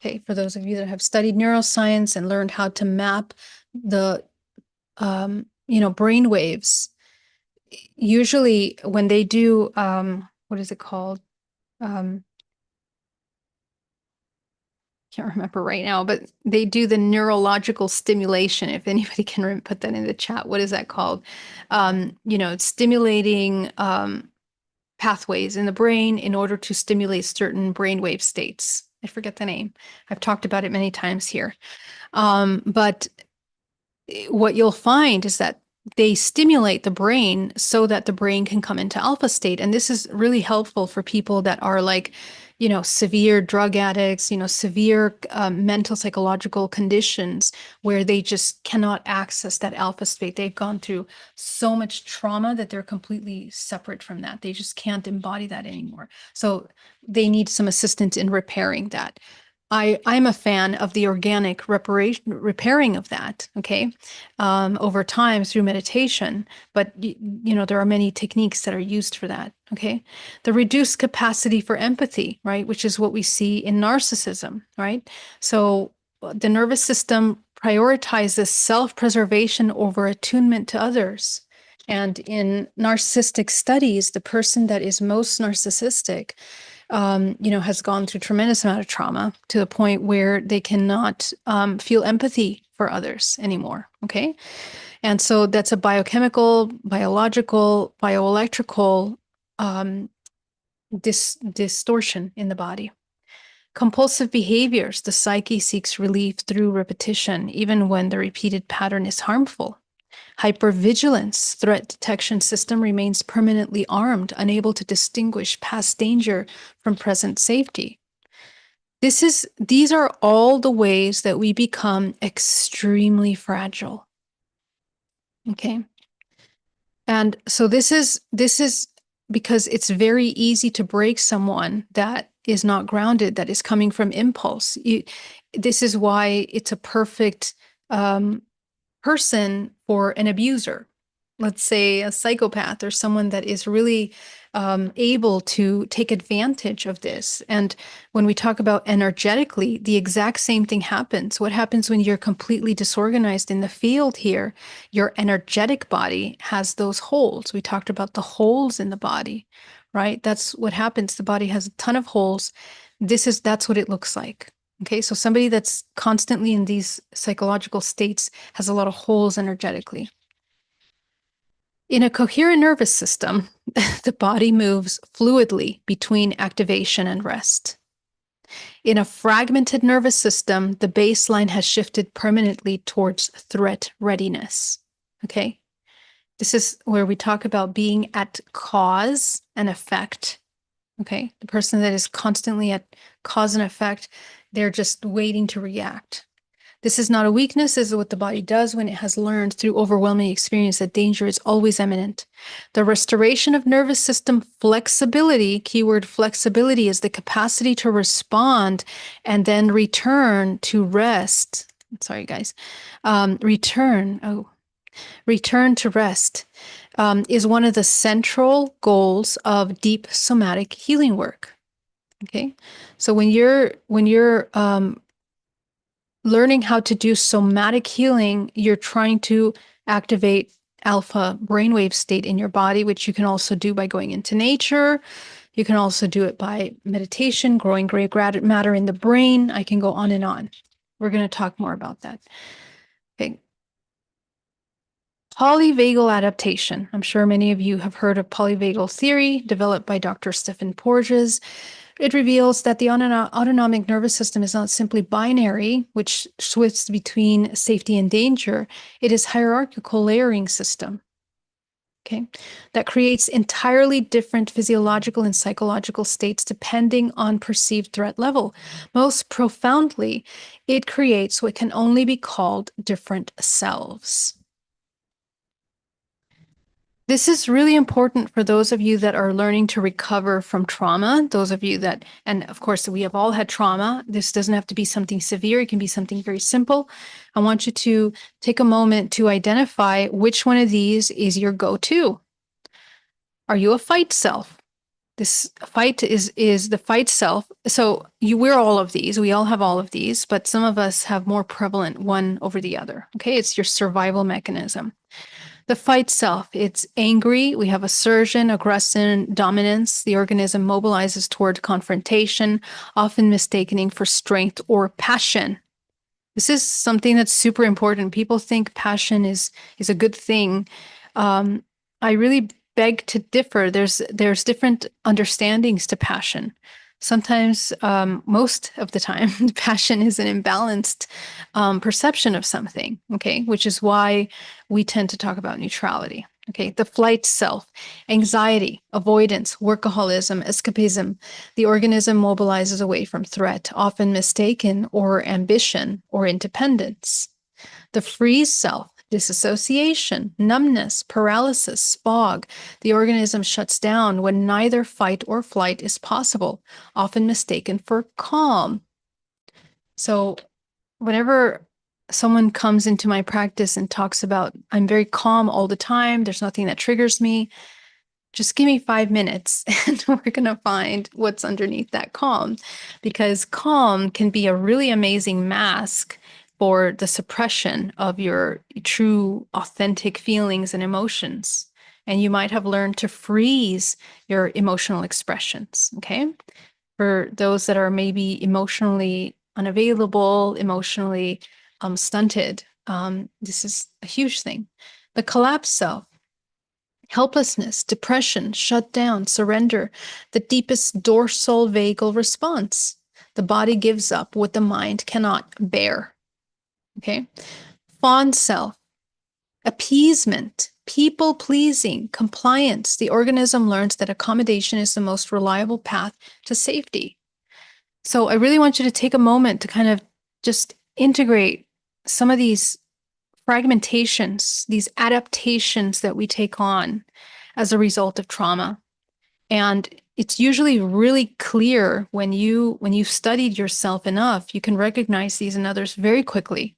B: Okay. For those of you that have studied neuroscience and learned how to map the, brain waves, usually when they do, what is it called? Can't remember right now, but they do the neurological stimulation. If anybody can put that in the chat, what is that called? Stimulating pathways in the brain in order to stimulate certain brainwave states. I forget the name. I've talked about it many times here. But what you'll find is that they stimulate the brain so that the brain can come into alpha state. And this is really helpful for people that are like, severe drug addicts, severe mental psychological conditions where they just cannot access that alpha state. They've gone through so much trauma that they're completely separate from that. They just can't embody that anymore. So they need some assistance in repairing that. I'm a fan of the organic repairing of that, okay, over time through meditation. But there are many techniques that are used for that, okay. The reduced capacity for empathy, right, which is what we see in narcissism, right? So the nervous system prioritizes self-preservation over attunement to others. And in narcissistic studies, the person that is most narcissistic has gone through tremendous amount of trauma to the point where they cannot feel empathy for others anymore. Okay. And so that's a biochemical, biological, bioelectrical distortion in the body. Compulsive behaviors, the psyche seeks relief through repetition, even when the repeated pattern is harmful. Hypervigilance, threat detection system remains permanently armed, unable to distinguish past danger from present safety. These are all the ways that we become extremely fragile. Okay. And so this is because it's very easy to break someone that is not grounded, that is coming from impulse. This is why it's a perfect person for an abuser, let's say a psychopath or someone that is really able to take advantage of this. And when we talk about energetically, the exact same thing happens. What happens when you're completely disorganized in the field here? Your energetic body has those holes. We talked about the holes in the body, right? That's what happens. The body has a ton of holes. That's what it looks like. Okay, so somebody that's constantly in these psychological states has a lot of holes energetically. In a coherent nervous system, the body moves fluidly between activation and rest. In a fragmented nervous system, the baseline has shifted permanently towards threat readiness. Okay, this is where we talk about being at cause and effect. Okay, the person that is constantly at cause and effect, they're just waiting to react. This is not a weakness. This is what the body does when it has learned through overwhelming experience that danger is always imminent. The restoration of nervous system flexibility, keyword flexibility, is the capacity to respond and then return to rest. Sorry, guys. Return to rest is one of the central goals of deep somatic healing work. Okay, so when you're learning how to do somatic healing, you're trying to activate alpha brainwave state in your body, which you can also do by going into nature. You can also do it by meditation, growing gray matter in the brain. I can go on and on. We're going to talk more about that. Okay. Polyvagal adaptation. I'm sure many of you have heard of polyvagal theory, developed by Dr. Stephen Porges. It reveals that the autonomic nervous system is not simply binary, which switches between safety and danger. It is hierarchical layering system. Okay, that creates entirely different physiological and psychological states depending on perceived threat level. Most profoundly, it creates what can only be called different selves. This is really important for those of you that are learning to recover from trauma. Those of you that, and of course, we have all had trauma. This doesn't have to be something severe. It can be something very simple. I want you to take a moment to identify which one of these is your go-to. Are you a fight self? This fight is the fight self. So we're all of these. We all have all of these, but some of us have more prevalent one over the other. Okay, it's your survival mechanism. The fight self, it's angry. We have assertion, aggression, dominance. The organism mobilizes toward confrontation, often mistaken for strength or passion. This is something that's super important. People think passion is a good thing. I really beg to differ. There's different understandings to passion. Sometimes, most of the time, passion is an imbalanced perception of something, okay, which is why we tend to talk about neutrality. Okay, the flight self, anxiety, avoidance, workaholism, escapism. The organism mobilizes away from threat, often mistaken or ambition or independence. The freeze self, disassociation, numbness, paralysis, fog. The organism shuts down when neither fight or flight is possible, often mistaken for calm. So, whenever someone comes into my practice and talks about, I'm very calm all the time, there's nothing that triggers me, just give me 5 minutes and we're going to find what's underneath that calm. Because calm can be a really amazing mask for the suppression of your true, authentic feelings and emotions. And you might have learned to freeze your emotional expressions. Okay. For those that are maybe emotionally unavailable, emotionally stunted, this is a huge thing. The collapse self, helplessness, depression, shut down, surrender, the deepest dorsal vagal response. The body gives up what the mind cannot bear. Okay. Fawn self, appeasement, people pleasing, compliance. The organism learns that accommodation is the most reliable path to safety. So I really want you to take a moment to kind of just integrate some of these fragmentations, these adaptations that we take on as a result of trauma. And it's usually really clear when you've studied yourself enough, you can recognize these in others very quickly.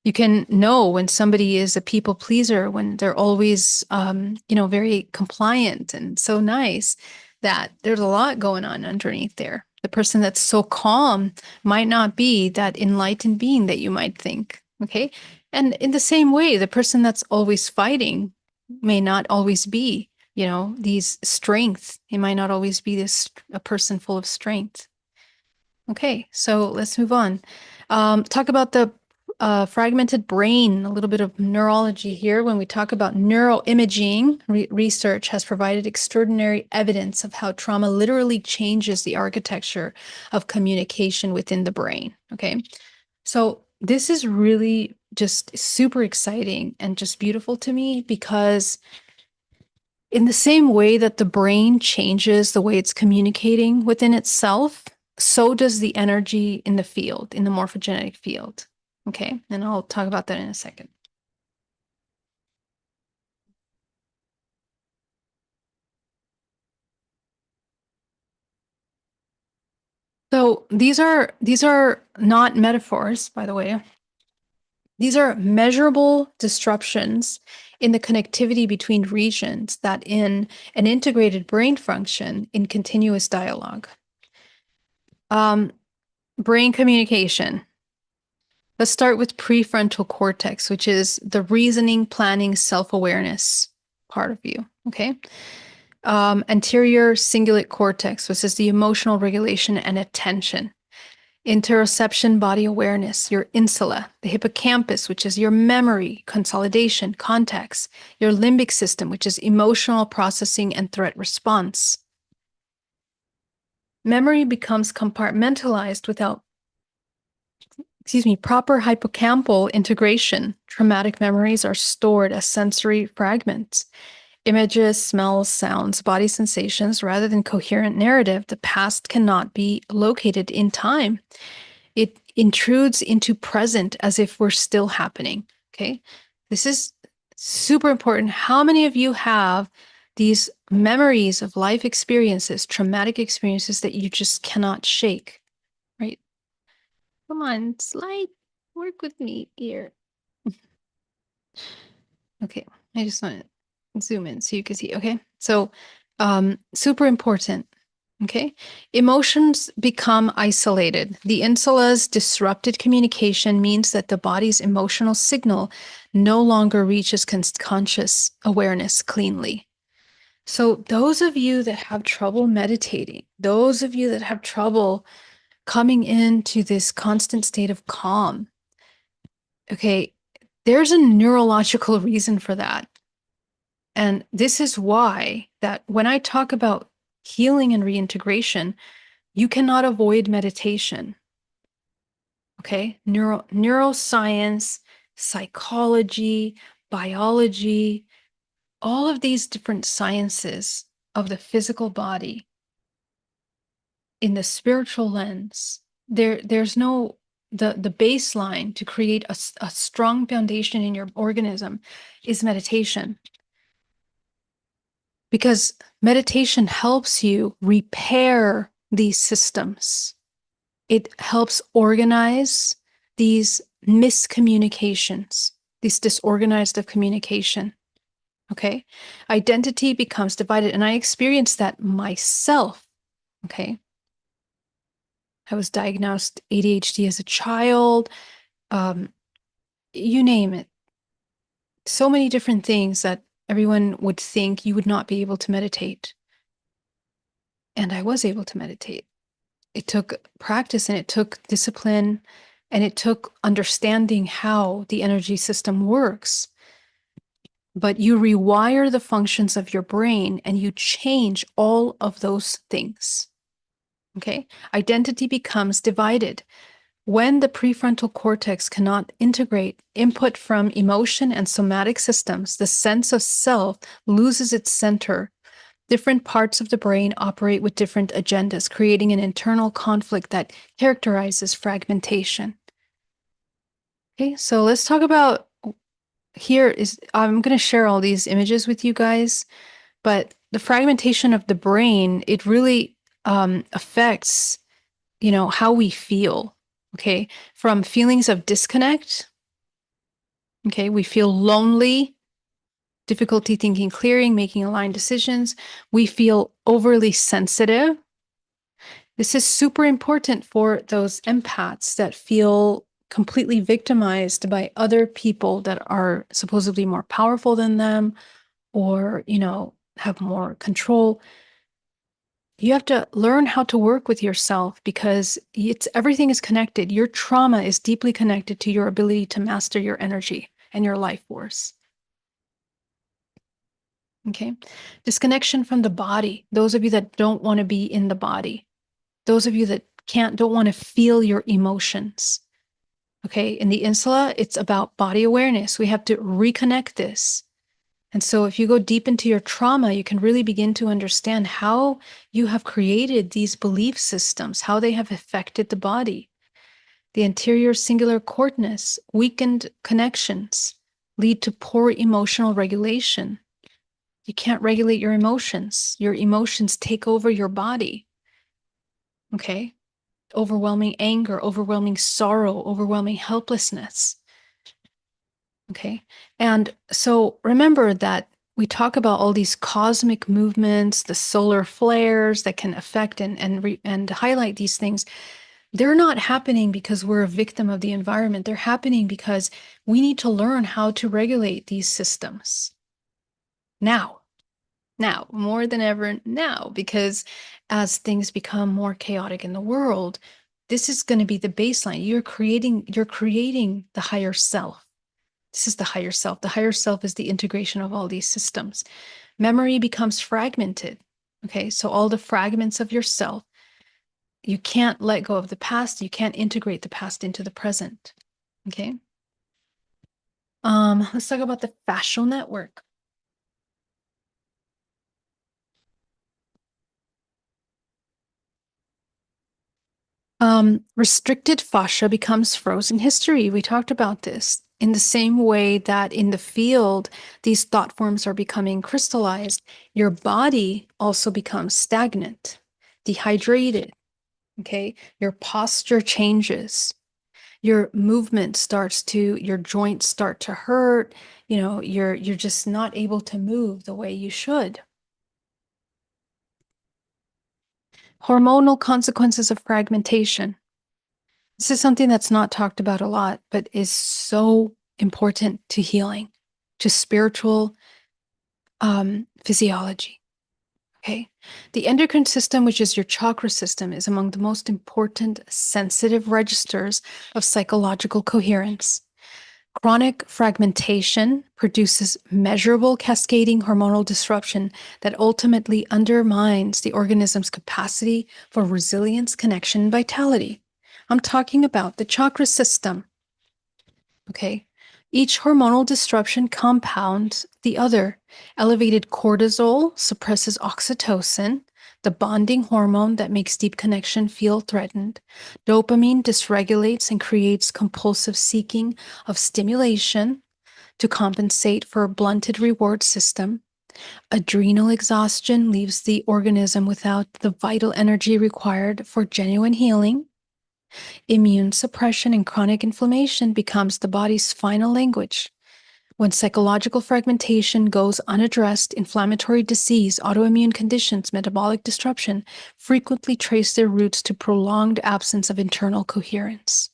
B: You can know when somebody is a people pleaser, when they're always, very compliant and so nice, that there's a lot going on underneath there. The person that's so calm might not be that enlightened being that you might think. Okay. And in the same way, the person that's always fighting may not always be, these strength. It might not always be a person full of strength. Okay, so let's move on. Talk about the fragmented brain, a little bit of neurology here. When we talk about neuroimaging, research has provided extraordinary evidence of how trauma literally changes the architecture of communication within the brain. Okay, so this is really just super exciting and just beautiful to me because in the same way that the brain changes the way it's communicating within itself, so does the energy in the field, in the morphogenetic field. Okay, and I'll talk about that in a second. So these are not metaphors, by the way. These are measurable disruptions in the connectivity between regions that in an integrated brain function in continuous dialogue. Brain communication. Let's start with prefrontal cortex, which is the reasoning, planning, self-awareness part of you. Okay. Anterior cingulate cortex, which is the emotional regulation and attention. Interoception, body awareness, your insula, the hippocampus, which is your memory, consolidation, context, your limbic system, which is emotional processing and threat response. Memory becomes compartmentalized without proper hippocampal integration. Traumatic memories are stored as sensory fragments. Images, smells, sounds, body sensations, rather than coherent narrative. The past cannot be located in time. It intrudes into present as if we're still happening. Okay. This is super important. How many of you have these memories of life experiences, traumatic experiences that you just cannot shake, right? Come on, slide, work with me here. Okay, I just want to zoom in so you can see. Okay, so super important. Okay, emotions become isolated. The insula's disrupted communication means that the body's emotional signal no longer reaches conscious awareness cleanly. So, those of you that have trouble meditating, those of you that have trouble coming into this constant state of calm, okay, there's a neurological reason for that. And this is why that when I talk about healing and reintegration, You cannot avoid meditation. Okay? Neuroscience, psychology, biology, all of these different sciences of the physical body in the spiritual lens, there's no the baseline to create a strong foundation in your organism is meditation. Because meditation helps you repair these systems. It helps organize these miscommunications, these disorganized of communication. Okay. Identity becomes divided. And I experienced that myself. Okay. I was diagnosed ADHD as a child. Um, you name it. So many different things that everyone would think you would not be able to meditate. And I was able to meditate. It took practice and it took discipline and it took understanding how the energy system works. But you rewire the functions of your brain and you change all of those things. Okay? Identity becomes divided. When the prefrontal cortex cannot integrate input from emotion and somatic systems, the sense of self loses its center. Different parts of the brain operate with different agendas, creating an internal conflict that characterizes fragmentation. Okay, so let's talk about I'm going to share all these images with you guys, but the fragmentation of the brain, it really affects, how we feel. Okay, from feelings of disconnect. Okay, we feel lonely, difficulty thinking, clearing, making aligned decisions. We feel overly sensitive. This is super important for those empaths that feel completely victimized by other people that are supposedly more powerful than them or, have more control. You have to learn how to work with yourself because everything is connected. Your trauma is deeply connected to your ability to master your energy and your life force. Okay. Disconnection from the body. Those of you that don't want to be in the body. Those of you that don't want to feel your emotions. Okay. In the insula, it's about body awareness. We have to reconnect this. And so if you go deep into your trauma, you can really begin to understand how you have created these belief systems, how they have affected the body. The anterior singular cortex, weakened connections lead to poor emotional regulation. You can't regulate your emotions. Your emotions take over your body. Okay? Overwhelming anger, overwhelming sorrow, overwhelming helplessness. Okay. And so remember that we talk about all these cosmic movements, the solar flares that can affect and highlight these things. They're not happening because we're a victim of the environment. They're happening because we need to learn how to regulate these systems. Now, more than ever now, because as things become more chaotic in the world, this is going to be the baseline. You're creating the higher self. This is the higher self. The higher self is the integration of all these systems. Memory becomes fragmented. Okay, so all the fragments of yourself, you can't let go of the past. You can't integrate the past into the present. Okay. Let's talk about the fascial network. Restricted fascia becomes frozen history. We talked about this. In the same way that in the field, these thought forms are becoming crystallized, your body also becomes stagnant, dehydrated. Okay. Your posture changes. Your movement your joints start to hurt. You're just not able to move the way you should. Hormonal consequences of fragmentation. This is something that's not talked about a lot, but is so important to healing, to spiritual physiology. Okay. The endocrine system, which is your chakra system, is among the most important sensitive registers of psychological coherence. Chronic fragmentation produces measurable cascading hormonal disruption that ultimately undermines the organism's capacity for resilience, connection, and vitality. I'm talking about the chakra system. Okay. Each hormonal disruption compounds the other. Elevated cortisol suppresses oxytocin, the bonding hormone that makes deep connection feel threatened. Dopamine dysregulates and creates compulsive seeking of stimulation to compensate for a blunted reward system. Adrenal exhaustion leaves the organism without the vital energy required for genuine healing. Immune suppression and chronic inflammation becomes the body's final language. When psychological fragmentation goes unaddressed, inflammatory disease, autoimmune conditions, metabolic disruption frequently trace their roots to prolonged absence of internal coherence.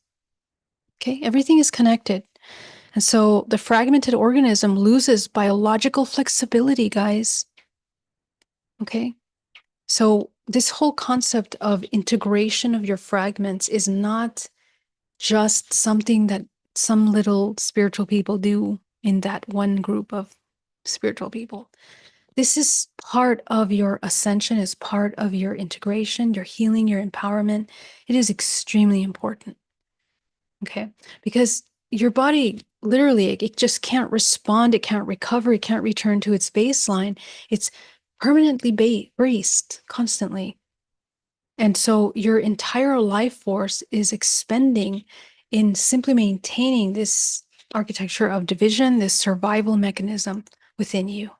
B: Okay, everything is connected. And so the fragmented organism loses biological flexibility, guys. Okay, so this whole concept of integration of your fragments is not just something that some little spiritual people do in that one group of spiritual people. This is part of your ascension, is part of your integration, your healing, your empowerment. It is extremely important. Okay. Because your body literally, it just can't respond. It can't recover. It can't return to its baseline. It's permanently braced constantly. And so your entire life force is expending in simply maintaining this architecture of division, this survival mechanism within you.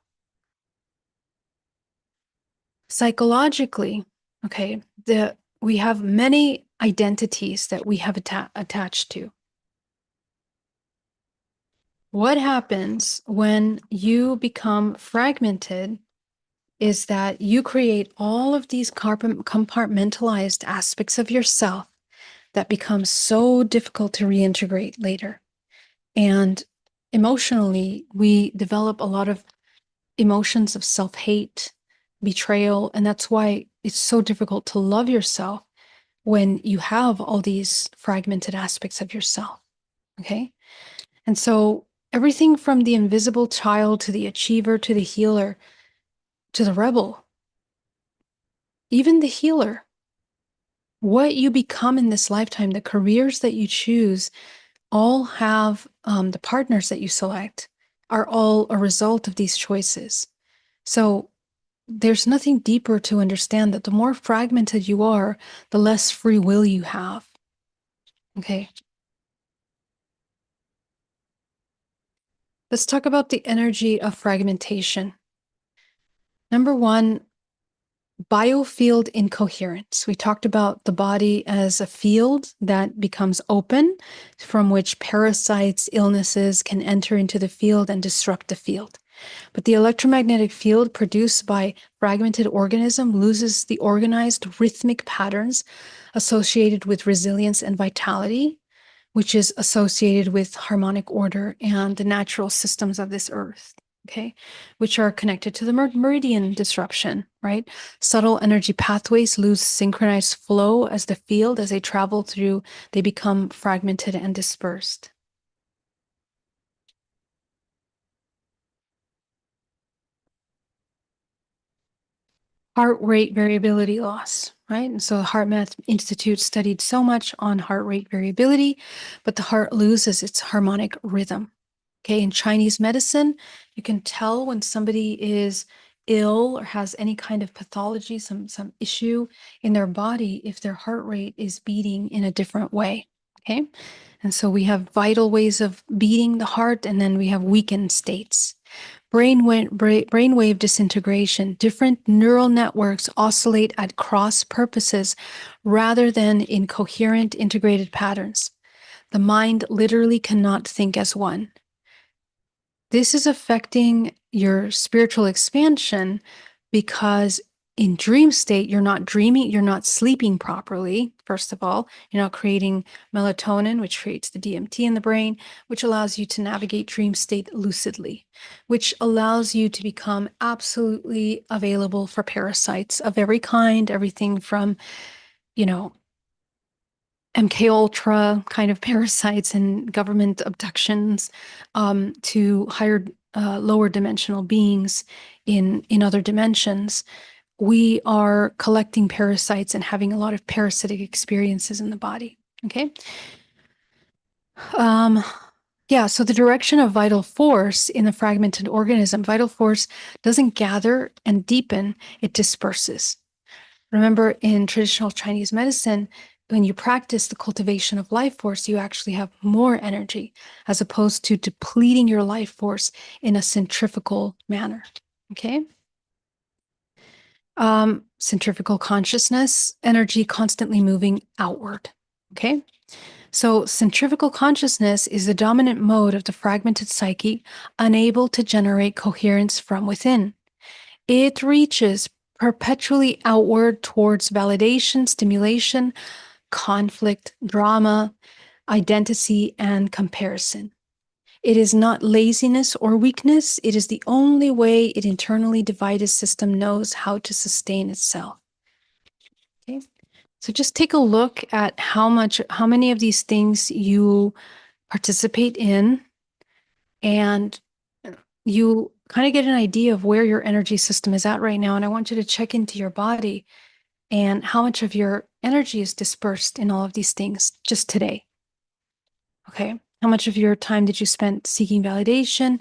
B: Psychologically, okay, we have many identities that we have attached to. What happens when you become fragmented is that you create all of these compartmentalized aspects of yourself that becomes so difficult to reintegrate later. And emotionally, we develop a lot of emotions of self-hate, betrayal, and that's why it's so difficult to love yourself when you have all these fragmented aspects of yourself. Okay? And so everything from the invisible child to the achiever to the healer to the rebel, even the healer, what you become in this lifetime, the careers that you choose, all have the partners that you select are all a result of these choices. So there's nothing deeper to understand that the more fragmented you are, the less free will you have. Okay. Let's talk about the energy of fragmentation. Number one, biofield incoherence. We talked about the body as a field that becomes open, from which parasites, illnesses can enter into the field and disrupt the field. But the electromagnetic field produced by fragmented organism loses the organized rhythmic patterns associated with resilience and vitality, which is associated with harmonic order and the natural systems of this earth. Okay, which are connected to the meridian disruption, right? Subtle energy pathways lose synchronized flow as the field, as they travel through, they become fragmented and dispersed. Heart rate variability loss, right? And so the HeartMath Institute studied so much on heart rate variability, but the heart loses its harmonic rhythm. Okay, in Chinese medicine, you can tell when somebody is ill or has any kind of pathology, some issue in their body, if their heart rate is beating in a different way. Okay, and so we have vital ways of beating the heart, and then we have weakened states. Brainwave disintegration. Different neural networks oscillate at cross purposes rather than in coherent integrated patterns. The mind literally cannot think as one. This is affecting your spiritual expansion because in dream state, you're not dreaming, you're not sleeping properly. First of all, you're not creating melatonin, which creates the DMT in the brain, which allows you to navigate dream state lucidly, which allows you to become absolutely available for parasites of every kind, everything from, MK Ultra kind of parasites and government abductions to higher, lower dimensional beings in other dimensions. We are collecting parasites and having a lot of parasitic experiences in the body. Okay. Yeah, so the direction of vital force in the fragmented organism, vital force doesn't gather and deepen, it disperses. Remember, in traditional Chinese medicine, when you practice the cultivation of life force, you actually have more energy as opposed to depleting your life force in a centrifugal manner. Okay. Centrifugal consciousness, energy constantly moving outward. Okay. So, centrifugal consciousness is the dominant mode of the fragmented psyche, unable to generate coherence from within. It reaches perpetually outward towards validation, stimulation, conflict, drama, identity, and comparison. It is not laziness or weakness. It is the only way it internally divided system knows how to sustain itself. Okay. So just take a look at how many of these things you participate in, and you kind of get an idea of where your energy system is at right now. And I want you to check into your body and how much of your energy is dispersed in all of these things just today. Okay. How much of your time did you spend seeking validation,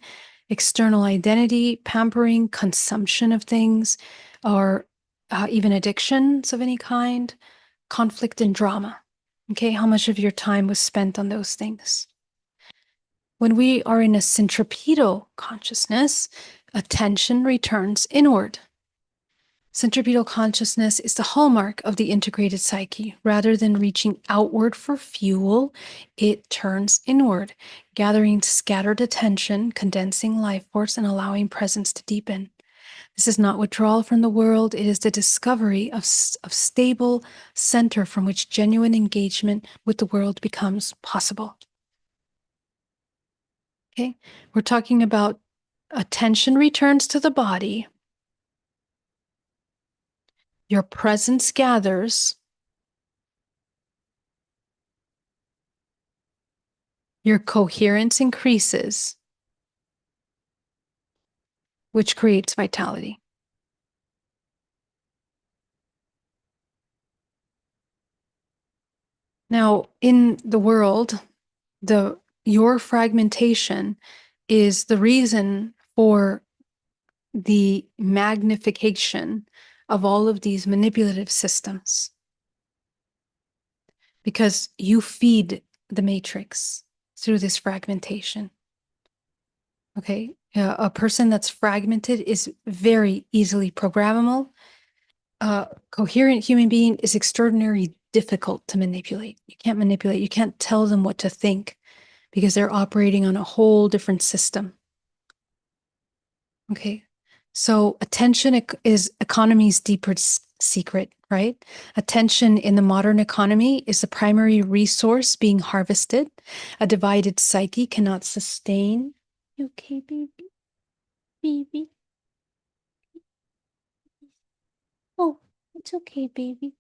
B: external identity, pampering, consumption of things, or even addictions of any kind, conflict and drama? Okay. How much of your time was spent on those things? When we are in a centripetal consciousness, attention returns inward. Centripetal consciousness is the hallmark of the integrated psyche. Rather than reaching outward for fuel, it turns inward, gathering scattered attention, condensing life force, and allowing presence to deepen. This is not withdrawal from the world. It is the discovery of stable center from which genuine engagement with the world becomes possible. Okay, we're talking about attention returns to the body. Your presence gathers. Your coherence increases, which creates vitality. Now, in the world, your fragmentation is the reason for the magnification of all of these manipulative systems, because you feed the matrix through this fragmentation. Okay, a person that's fragmented is very easily programmable. A coherent human being is extraordinarily difficult to manipulate. You can't manipulate, you can't tell them what to think because they're operating on a whole different system. Okay, so attention is economy's deeper secret, right? Attention in the modern economy is the primary resource being harvested. A divided psyche cannot sustain. You okay, baby? Baby? Oh, it's okay, baby.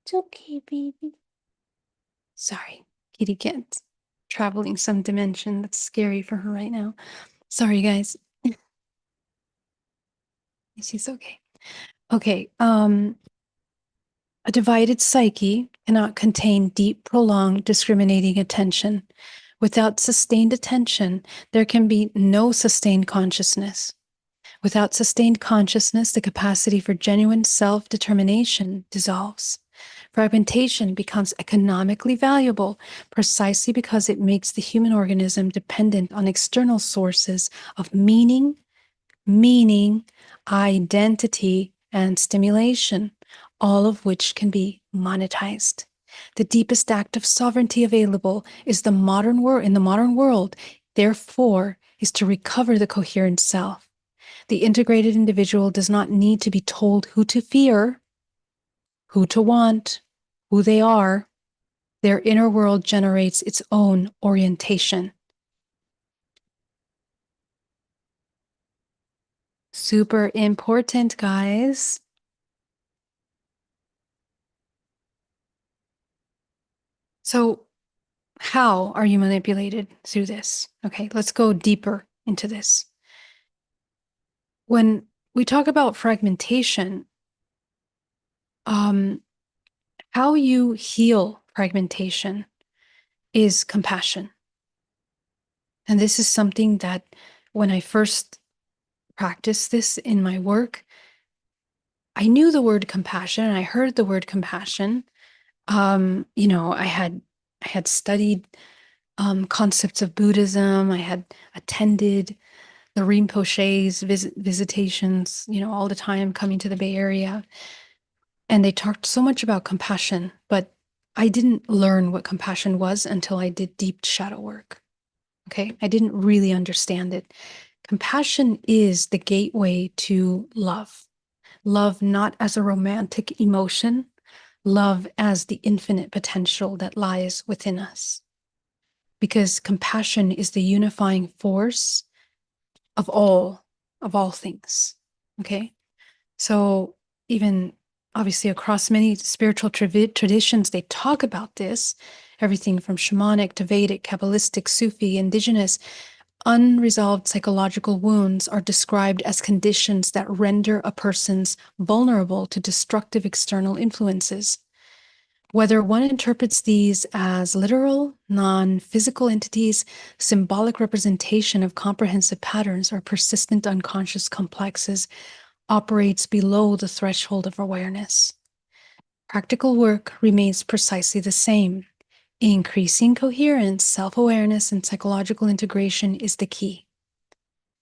B: It's okay, baby. Sorry, kitty cat's traveling some dimension that's scary for her right now. Sorry, guys. She's okay. Okay, a divided psyche cannot contain deep, prolonged, discriminating attention. Without sustained attention, there can be no sustained consciousness. Without sustained consciousness, the capacity for genuine self-determination dissolves. Fragmentation becomes economically valuable precisely because it makes the human organism dependent on external sources of meaning, identity, and stimulation, all of which can be monetized. The deepest act of sovereignty available is in the modern world, therefore, is to recover the coherent self. The integrated individual does not need to be told who to fear, who to want, who they are. Their inner world generates its own orientation. Super important, guys. So, how are you manipulated through this? Okay, let's go deeper into this. When we talk about fragmentation, um, how you heal fragmentation is compassion. And this is something that when I first practiced this in my work, I knew the word compassion and I heard the word compassion. I had studied concepts of Buddhism. I had attended the Rinpoche's visitations, all the time coming to the Bay Area. And they talked so much about compassion, but I didn't learn what compassion was until I did deep shadow work. Okay. I didn't really understand it. Compassion is the gateway to love. Love not as a romantic emotion, love as the infinite potential that lies within us. Because compassion is the unifying force of all things. Okay. So even obviously across many spiritual traditions, they talk about this, everything from shamanic to Vedic, Kabbalistic, Sufi, indigenous. Unresolved psychological wounds are described as conditions that render a person's vulnerable to destructive external influences. Whether one interprets these as literal, non-physical entities, symbolic representation of comprehensive patterns, or persistent unconscious complexes, operates below the threshold of awareness. Practical work remains precisely the same. Increasing coherence, self-awareness, and psychological integration is the key.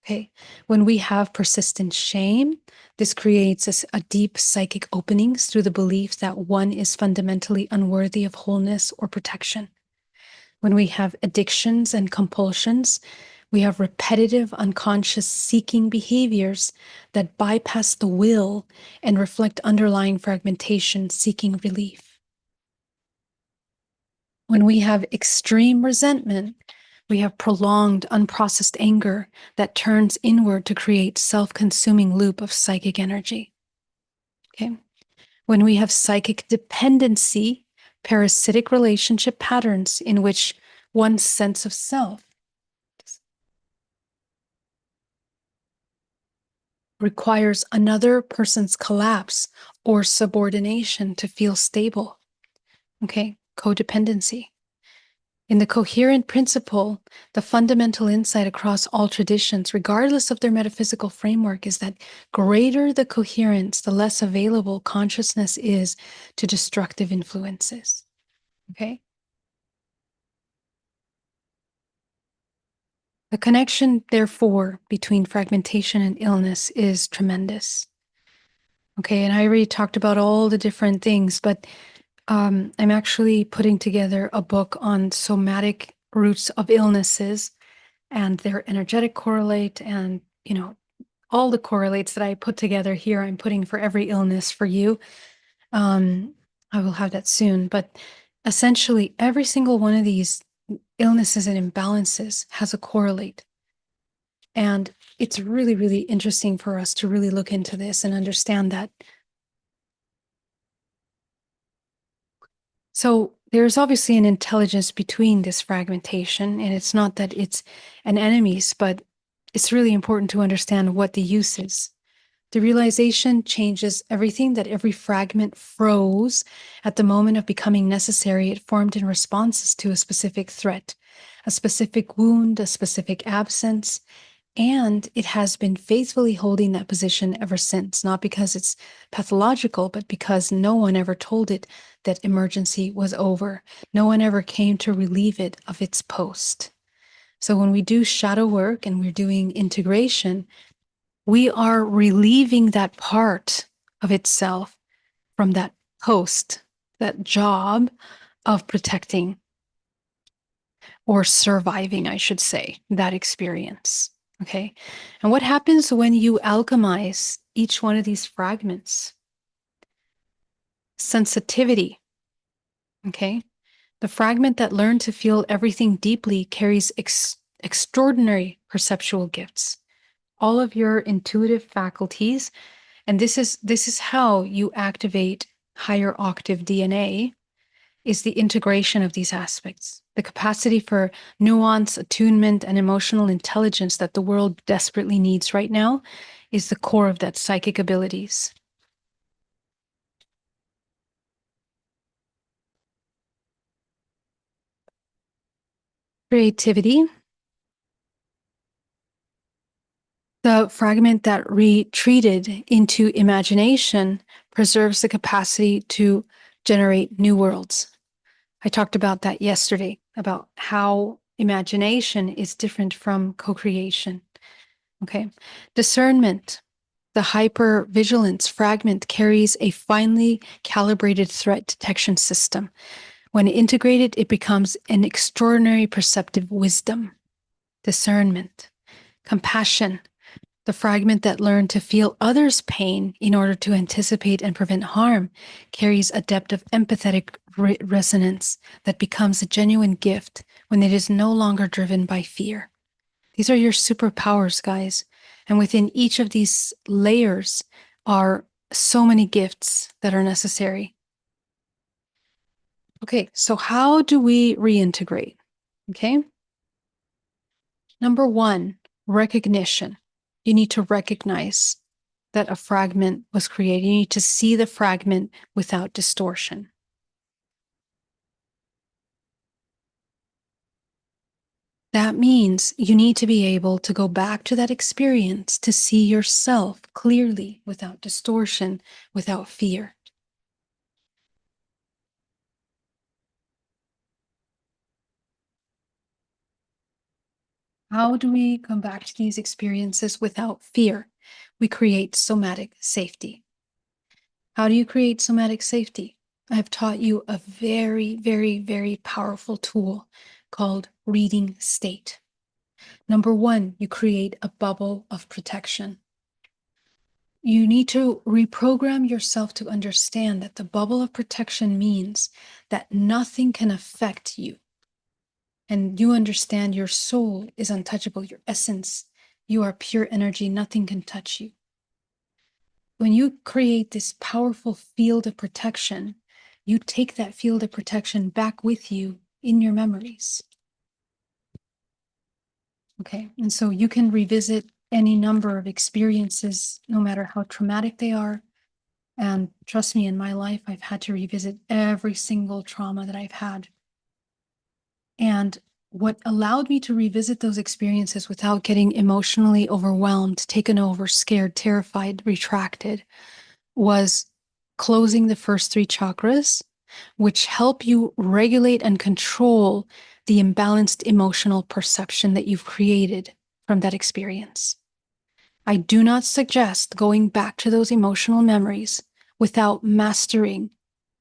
B: Okay. When we have persistent shame, this creates a deep psychic openings through the belief that one is fundamentally unworthy of wholeness or protection. When we have addictions and compulsions, we have repetitive unconscious seeking behaviors that bypass the will and reflect underlying fragmentation seeking relief. When we have extreme resentment, we have prolonged, unprocessed anger that turns inward to create self-consuming loop of psychic energy. Okay. When we have psychic dependency, parasitic relationship patterns in which one's sense of self requires another person's collapse or subordination to feel stable. Okay. Codependency. In the coherent principle, the fundamental insight across all traditions, regardless of their metaphysical framework, is that greater the coherence, the less available consciousness is to destructive influences. Okay? The connection, therefore, between fragmentation and illness is tremendous. Okay, and I already talked about all the different things, but I'm actually putting together a book on somatic roots of illnesses and their energetic correlate and, all the correlates that I put together here, I'm putting for every illness for you. I will have that soon, but essentially every single one of these illnesses and imbalances has a correlate. And it's really, really interesting for us to really look into this and understand that. So there's obviously an intelligence between this fragmentation, and it's not that it's an enemies, but it's really important to understand what the use is. The realization changes everything, that every fragment froze at the moment of becoming necessary. It formed in responses to a specific threat, a specific wound, a specific absence, and it has been faithfully holding that position ever since, not because it's pathological, but because no one ever told it that emergency was over. No one ever came to relieve it of its post. So when we do shadow work and we're doing integration, we are relieving that part of itself from that post, that job of protecting or surviving, I should say, that experience. Okay. And what happens when you alchemize each one of these fragments? Sensitivity. Okay. The fragment that learned to feel everything deeply carries extraordinary perceptual gifts. All of your intuitive faculties. And this is how you activate higher octave DNA. is the integration of these aspects, the capacity for nuance, attunement, and emotional intelligence that the world desperately needs right now is the core of that psychic abilities. Creativity. The fragment that retreated into imagination preserves the capacity to generate new worlds. I talked about that yesterday, about how imagination is different from co-creation. Okay. Discernment. The hypervigilance fragment carries a finely calibrated threat detection system. When integrated, it becomes an extraordinary perceptive wisdom. Discernment. Compassion. The fragment that learned to feel others' pain in order to anticipate and prevent harm carries a depth of empathetic resonance that becomes a genuine gift when it is no longer driven by fear. These are your superpowers, guys. And within each of these layers are so many gifts that are necessary. Okay, so how do we reintegrate? Okay. Number one, recognition. You need to recognize that a fragment was created. You need to see the fragment without distortion. That means you need to be able to go back to that experience to see yourself clearly, without distortion, without fear. How do we come back to these experiences without fear? We create somatic safety. How do you create somatic safety? I've taught you a very, very, very powerful tool called reading state. Number one, you create a bubble of protection. You need to reprogram yourself to understand that the bubble of protection means that nothing can affect you. And you understand your soul is untouchable, your essence. You are pure energy, nothing can touch you. When you create this powerful field of protection, you take that field of protection back with you in your memories. Okay, and so you can revisit any number of experiences, no matter how traumatic they are. And trust me, in my life, I've had to revisit every single trauma that I've had. And what allowed me to revisit those experiences without getting emotionally overwhelmed, taken over, scared, terrified, retracted, was closing the first three chakras, which help you regulate and control the imbalanced emotional perception that you've created from that experience. I do not suggest going back to those emotional memories without mastering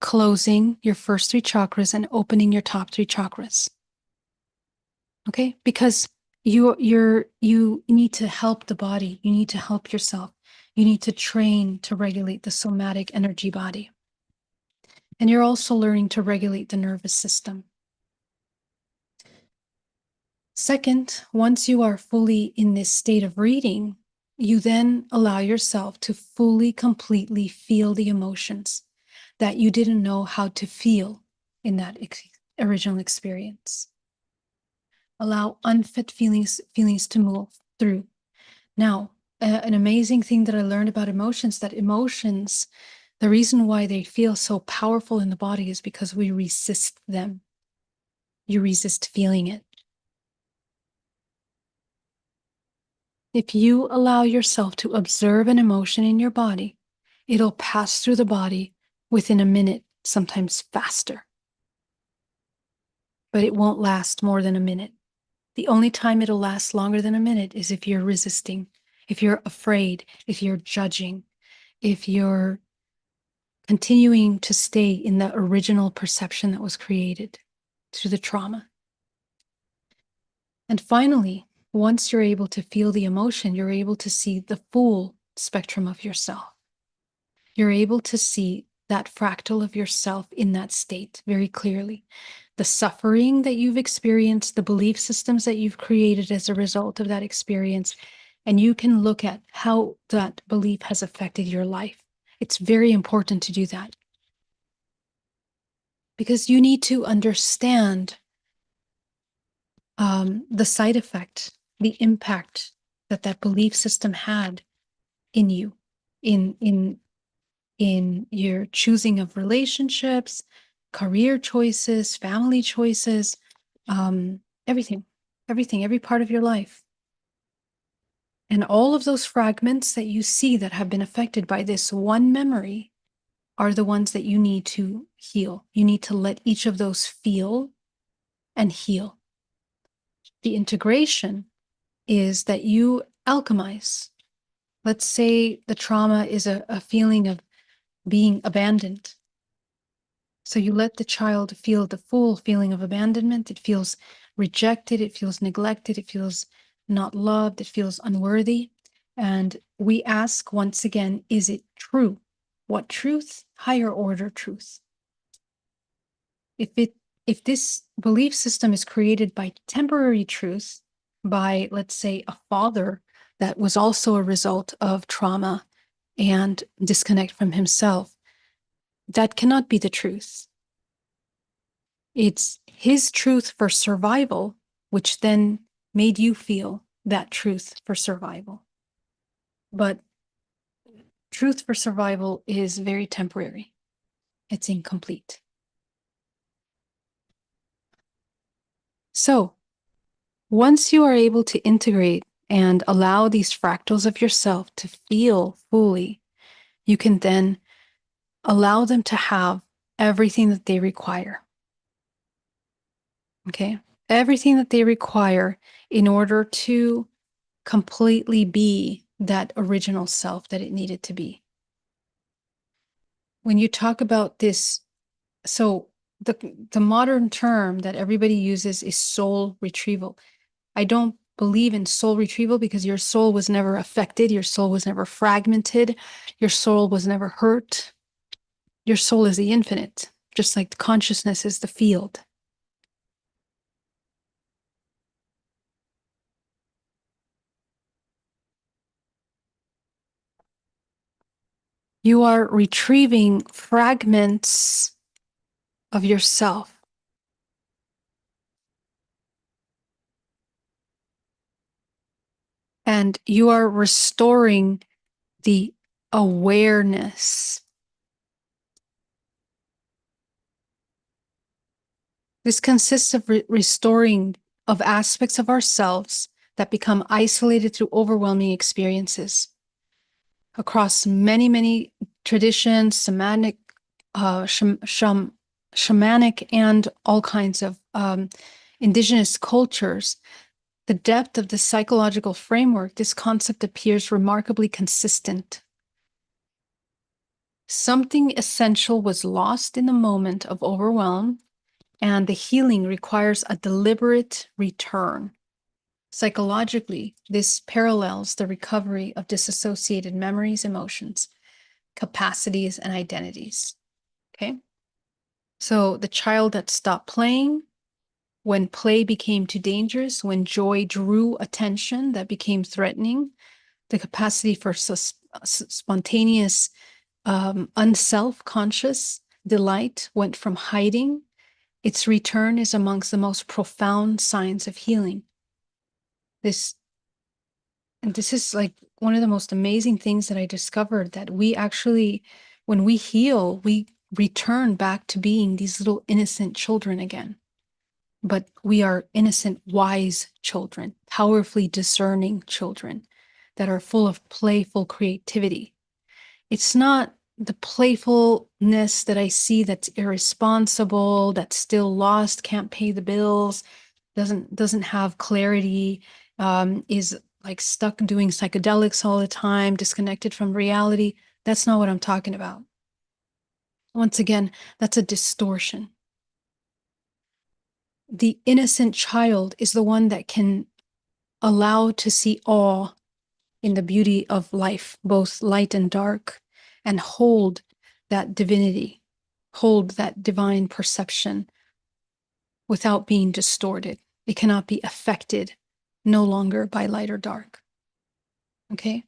B: closing your first three chakras and opening your top three chakras. Okay? Because you need to help the body. You need to help yourself. You need to train to regulate the somatic energy body. And you're also learning to regulate the nervous system. Second, once you are fully in this state of reading, you then allow yourself to fully, completely feel the emotions that you didn't know how to feel in that original experience. Allow unfit feelings to move through. Now, an amazing thing that I learned about emotions, that emotions, the reason why they feel so powerful in the body is because we resist them. You resist feeling it. If you allow yourself to observe an emotion in your body, it'll pass through the body within a minute, sometimes faster. But it won't last more than a minute. The only time it'll last longer than a minute is if you're resisting, if you're afraid, if you're judging, if you're continuing to stay in the original perception that was created through the trauma. And finally, once you're able to feel the emotion, you're able to see the full spectrum of yourself. You're able to see that fractal of yourself in that state very clearly. The suffering that you've experienced, the belief systems that you've created as a result of that experience, and you can look at how that belief has affected your life. It's very important to do that.
A: because you need to understand the side effect, the impact that that belief system had in you, in your choosing of relationships, career choices, family choices, everything, every part of your life. And all of those fragments that you see that have been affected by this one memory are the ones that you need to heal. You need to let each of those feel and heal. The integration is that you alchemize. Let's say the trauma is a feeling of being abandoned. So you let the child feel the full feeling of abandonment. It feels rejected. It feels neglected. It feels not loved. It feels unworthy. And we ask once again, is it true? What truth? Higher order truth. If this belief system is created by temporary truth, by, let's say, a father that was also a result of trauma and disconnect from himself, that cannot be the truth. It's his truth for survival, which then made you feel that truth for survival. But truth for survival is very temporary. It's incomplete. So once you are able to integrate and allow these fractals of yourself to feel fully, you can then allow them to have everything that they require. Okay? Everything that they require in order to completely be that original self that it needed to be. When you talk about this, so the modern term that everybody uses is soul retrieval. I don't believe in soul retrieval because your soul was never affected, your soul was never fragmented, your soul was never hurt. Your soul is the infinite, just like the consciousness is the field. You are retrieving fragments of yourself. And you are restoring the awareness. This consists of restoring of aspects of ourselves that become isolated through overwhelming experiences across many, many traditions, shamanic, shamanic, and all kinds of indigenous cultures. The depth of the psychological framework, this concept appears remarkably consistent. Something essential was lost in the moment of overwhelm, and the healing requires a deliberate return. Psychologically, this parallels the recovery of disassociated memories, emotions, capacities, and identities. Okay? So the child that stopped playing, when play became too dangerous, when joy drew attention that became threatening, the capacity for spontaneous, unself-conscious delight went from hiding. Its return is amongst the most profound signs of healing. This is like one of the most amazing things that I discovered, that we actually, when we heal, we return back to being these little innocent children again. But we are innocent, wise children, powerfully discerning children that are full of playful creativity. It's not the playfulness that I see that's irresponsible, that's still lost, can't pay the bills, doesn't have clarity, is like stuck doing psychedelics all the time, disconnected from reality. That's not what I'm talking about. Once again, that's a distortion. The innocent child is the one that can allow to see awe in the beauty of life, both light and dark, and hold that divinity, hold that divine perception without being distorted. It cannot be affected no longer by light or dark. Okay?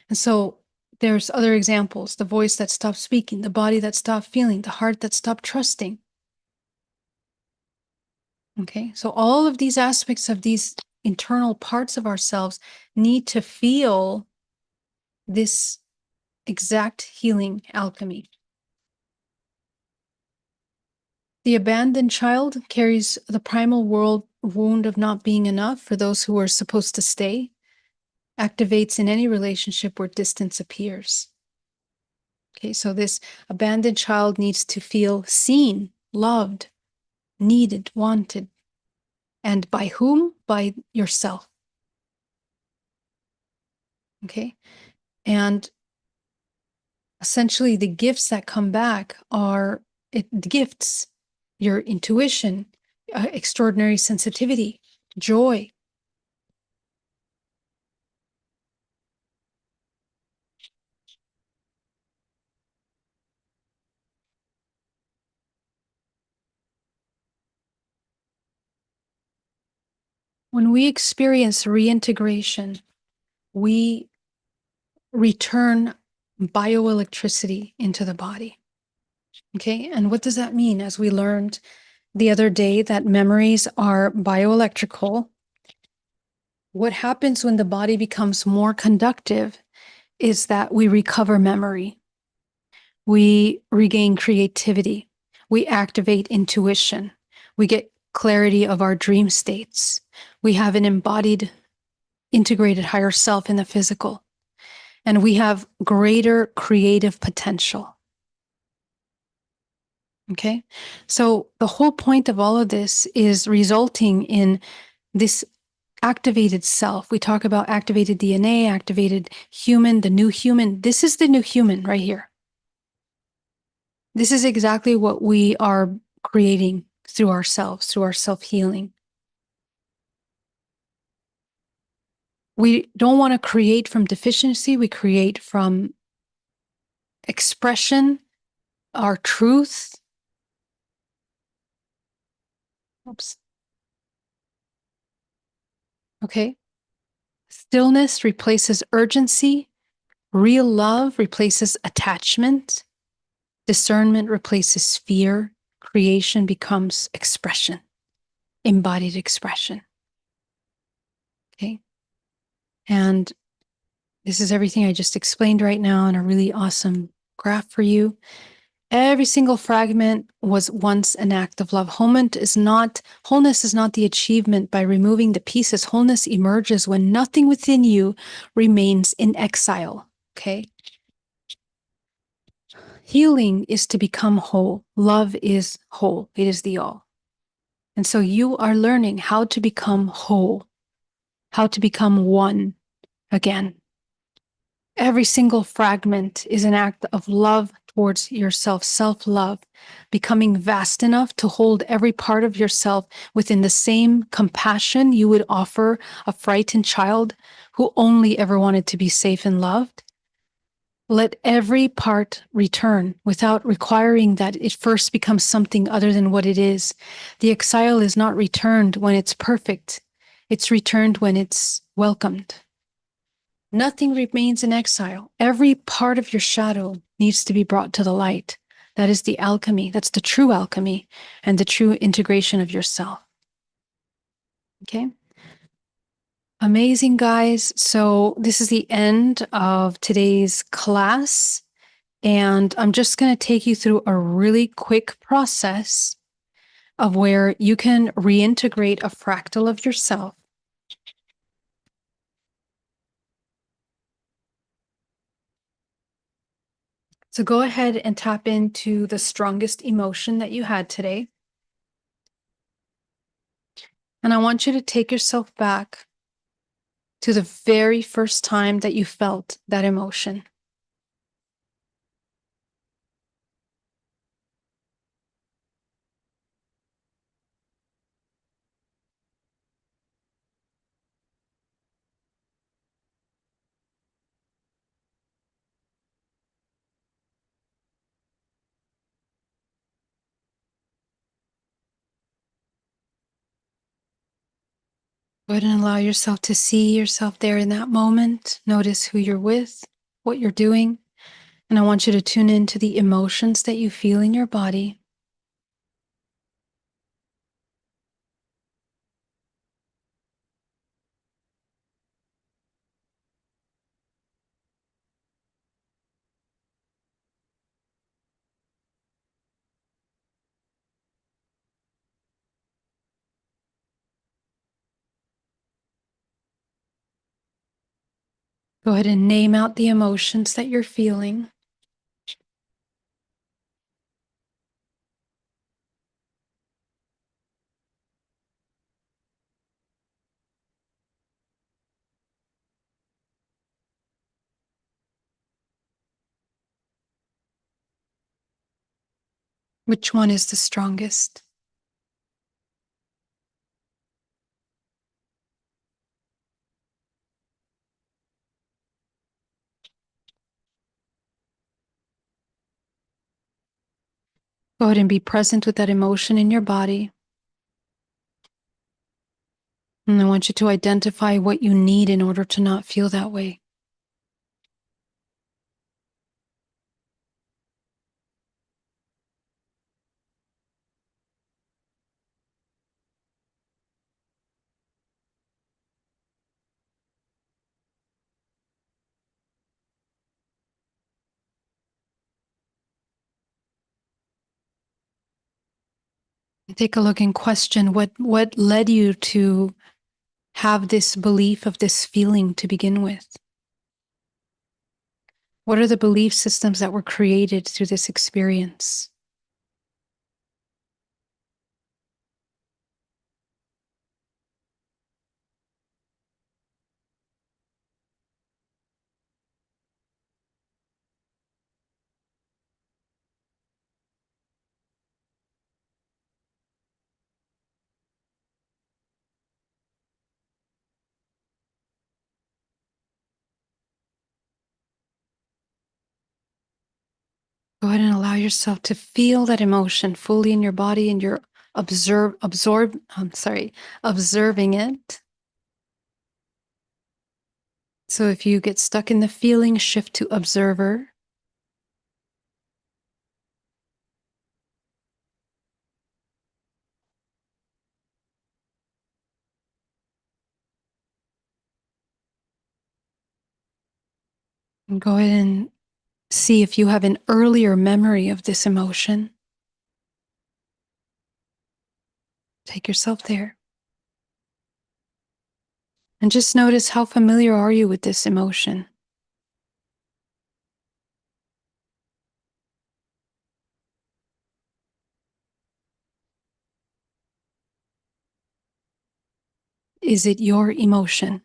A: And so there's other examples: the voice that stopped speaking, the body that stopped feeling, the heart that stopped trusting.
B: Okay, so all of these aspects of these internal parts of ourselves need to feel this exact healing alchemy. The abandoned child carries the primal world wound of not being enough for those who are supposed to stay, activates in any relationship where distance appears. Okay, so this abandoned child needs to feel seen, loved, needed, wanted. And by whom? By yourself. Okay, and essentially the gifts that come back are gifts, your intuition, extraordinary sensitivity, joy. When we experience reintegration, we return bioelectricity into the body. Okay, and what does that mean? As we learned the other day, that memories are bioelectrical. What happens when the body becomes more conductive is that we recover memory, we regain creativity, we activate intuition, we get clarity of our dream states, we have an embodied, integrated higher self in the physical, and we have greater creative potential. Okay, so the whole point of all of this is resulting in this activated self. We talk about activated DNA, activated human, the new human. This is the new human right here. This is exactly what we are creating through ourselves, through our self-healing. We don't want to create from deficiency. We create from expression, our truth. Oops. Okay. Stillness replaces urgency. Real love replaces attachment. Discernment replaces fear. Creation becomes expression, embodied expression. Okay. And this is everything I just explained right now in a really awesome graph for you. Every single fragment was once an act of love. Wholeness is not the achievement by removing the pieces. Wholeness emerges when nothing within you remains in exile. Okay? Healing is to become whole. Love is whole. It is the all. And so you are learning how to become whole, how to become one again. Every single fragment is an act of love towards yourself, self-love, becoming vast enough to hold every part of yourself within the same compassion you would offer a frightened child who only ever wanted to be safe and loved. Let every part return without requiring that it first becomes something other than what it is. The exile is not returned when it's perfect. It's returned when it's welcomed. Nothing remains in exile. Every part of your shadow needs to be brought to the light. That is the alchemy. That's the true alchemy and the true integration of yourself. Okay? Amazing, guys. So this is the end of today's class. And I'm just going to take you through a really quick process of where you can reintegrate a fractal of yourself. So go ahead and tap into the strongest emotion that you had today. And I want you to take yourself back to the very first time that you felt that emotion. Go ahead and allow yourself to see yourself there in that moment. Notice who you're with, what you're doing. And I want you to tune into the emotions that you feel in your body.
A: Go ahead and name out the emotions that you're feeling. Which one is the strongest? Go ahead and be present with that emotion in your body. And I want you to identify what you need in order to not feel that way. Take a look and question what led you to have this belief of this feeling to begin with. What are the belief systems that were created through this experience? Go ahead and allow yourself to feel that emotion fully in your body, and you're observing it. So if you get stuck in the feeling, shift to observer. And go ahead and see if you have an earlier memory of this emotion. Take yourself there. And just notice, how familiar are you with this emotion? Is it your emotion?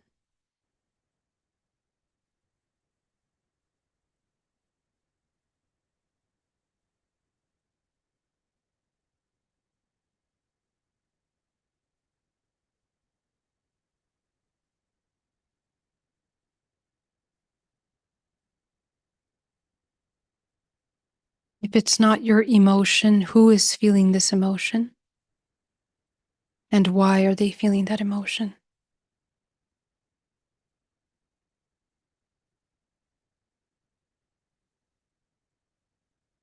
A: If it's not your emotion, who is feeling this emotion? And why are they feeling that emotion?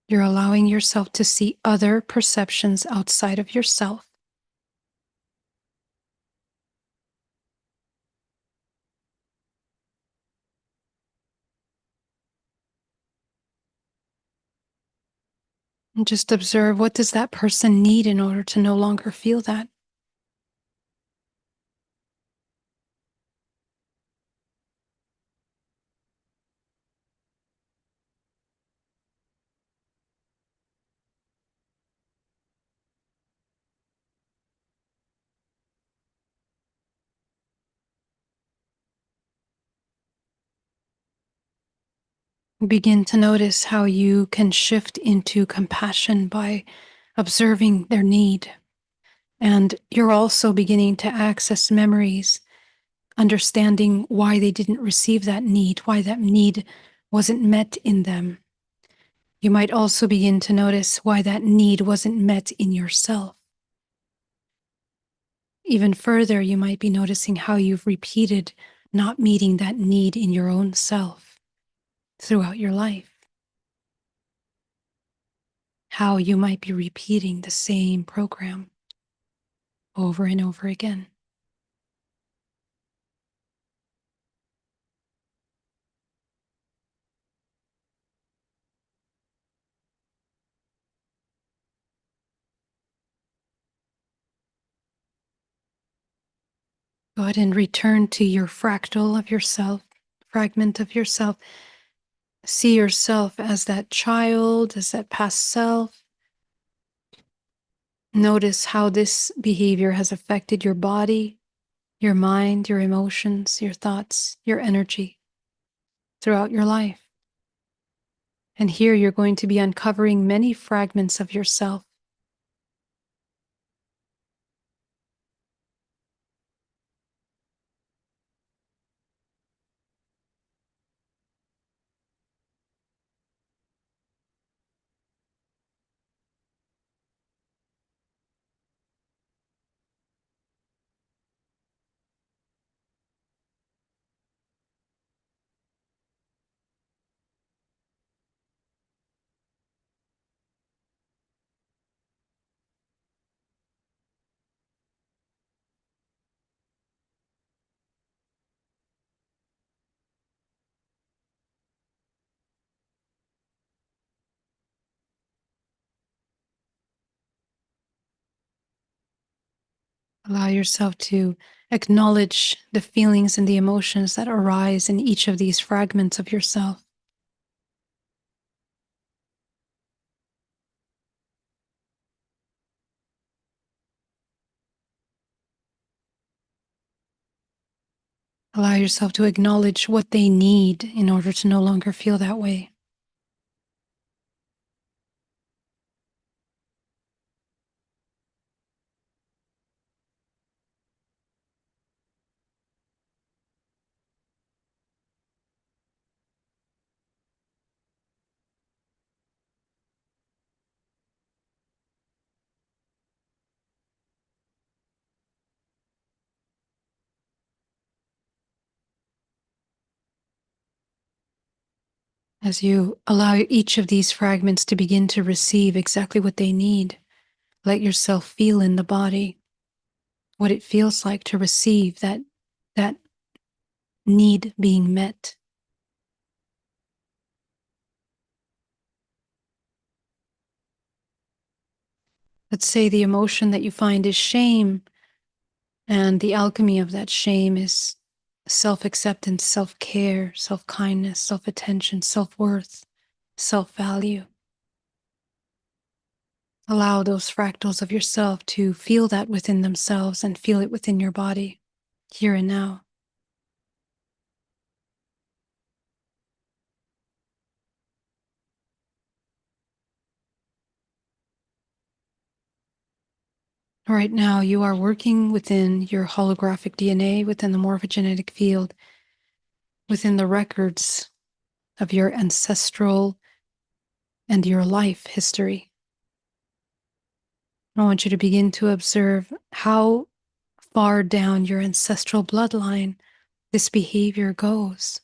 A: You're allowing yourself to see other perceptions outside of yourself. And just observe, what does that person need in order to no longer feel that? Begin to notice how you can shift into compassion by observing their need. And you're also beginning to access memories, understanding why they didn't receive that need, why that need wasn't met in them. You might also begin to notice why that need wasn't met in yourself. Even further, you might be noticing how you've repeated not meeting that need in your own self throughout your life. How you might be repeating the same program over and over again. Go ahead and return to your fractal of yourself,
B: fragment of yourself. See yourself as that child, as that past self. Notice how this behavior has affected your body, your mind, your emotions, your thoughts, your energy throughout your life. And here you're going to be uncovering many fragments of yourself. Allow yourself to acknowledge the feelings and the emotions that arise in each of these fragments of yourself. Allow yourself to acknowledge what they need in order to no longer feel that way. As you allow each of these fragments to begin to receive exactly what they need, let yourself feel in the body what it feels like to receive that need being met. Let's say the emotion that you find is shame, and the alchemy of that shame is self-acceptance, self-care, self-kindness, self-attention, self-worth, self-value. Allow those fractals of yourself to feel that within themselves and feel it within your body, here and now. Right now, you are working within your holographic DNA, within the morphogenetic field, within the records of your ancestral and your life history. I want you to begin to observe how far down your ancestral bloodline this behavior goes.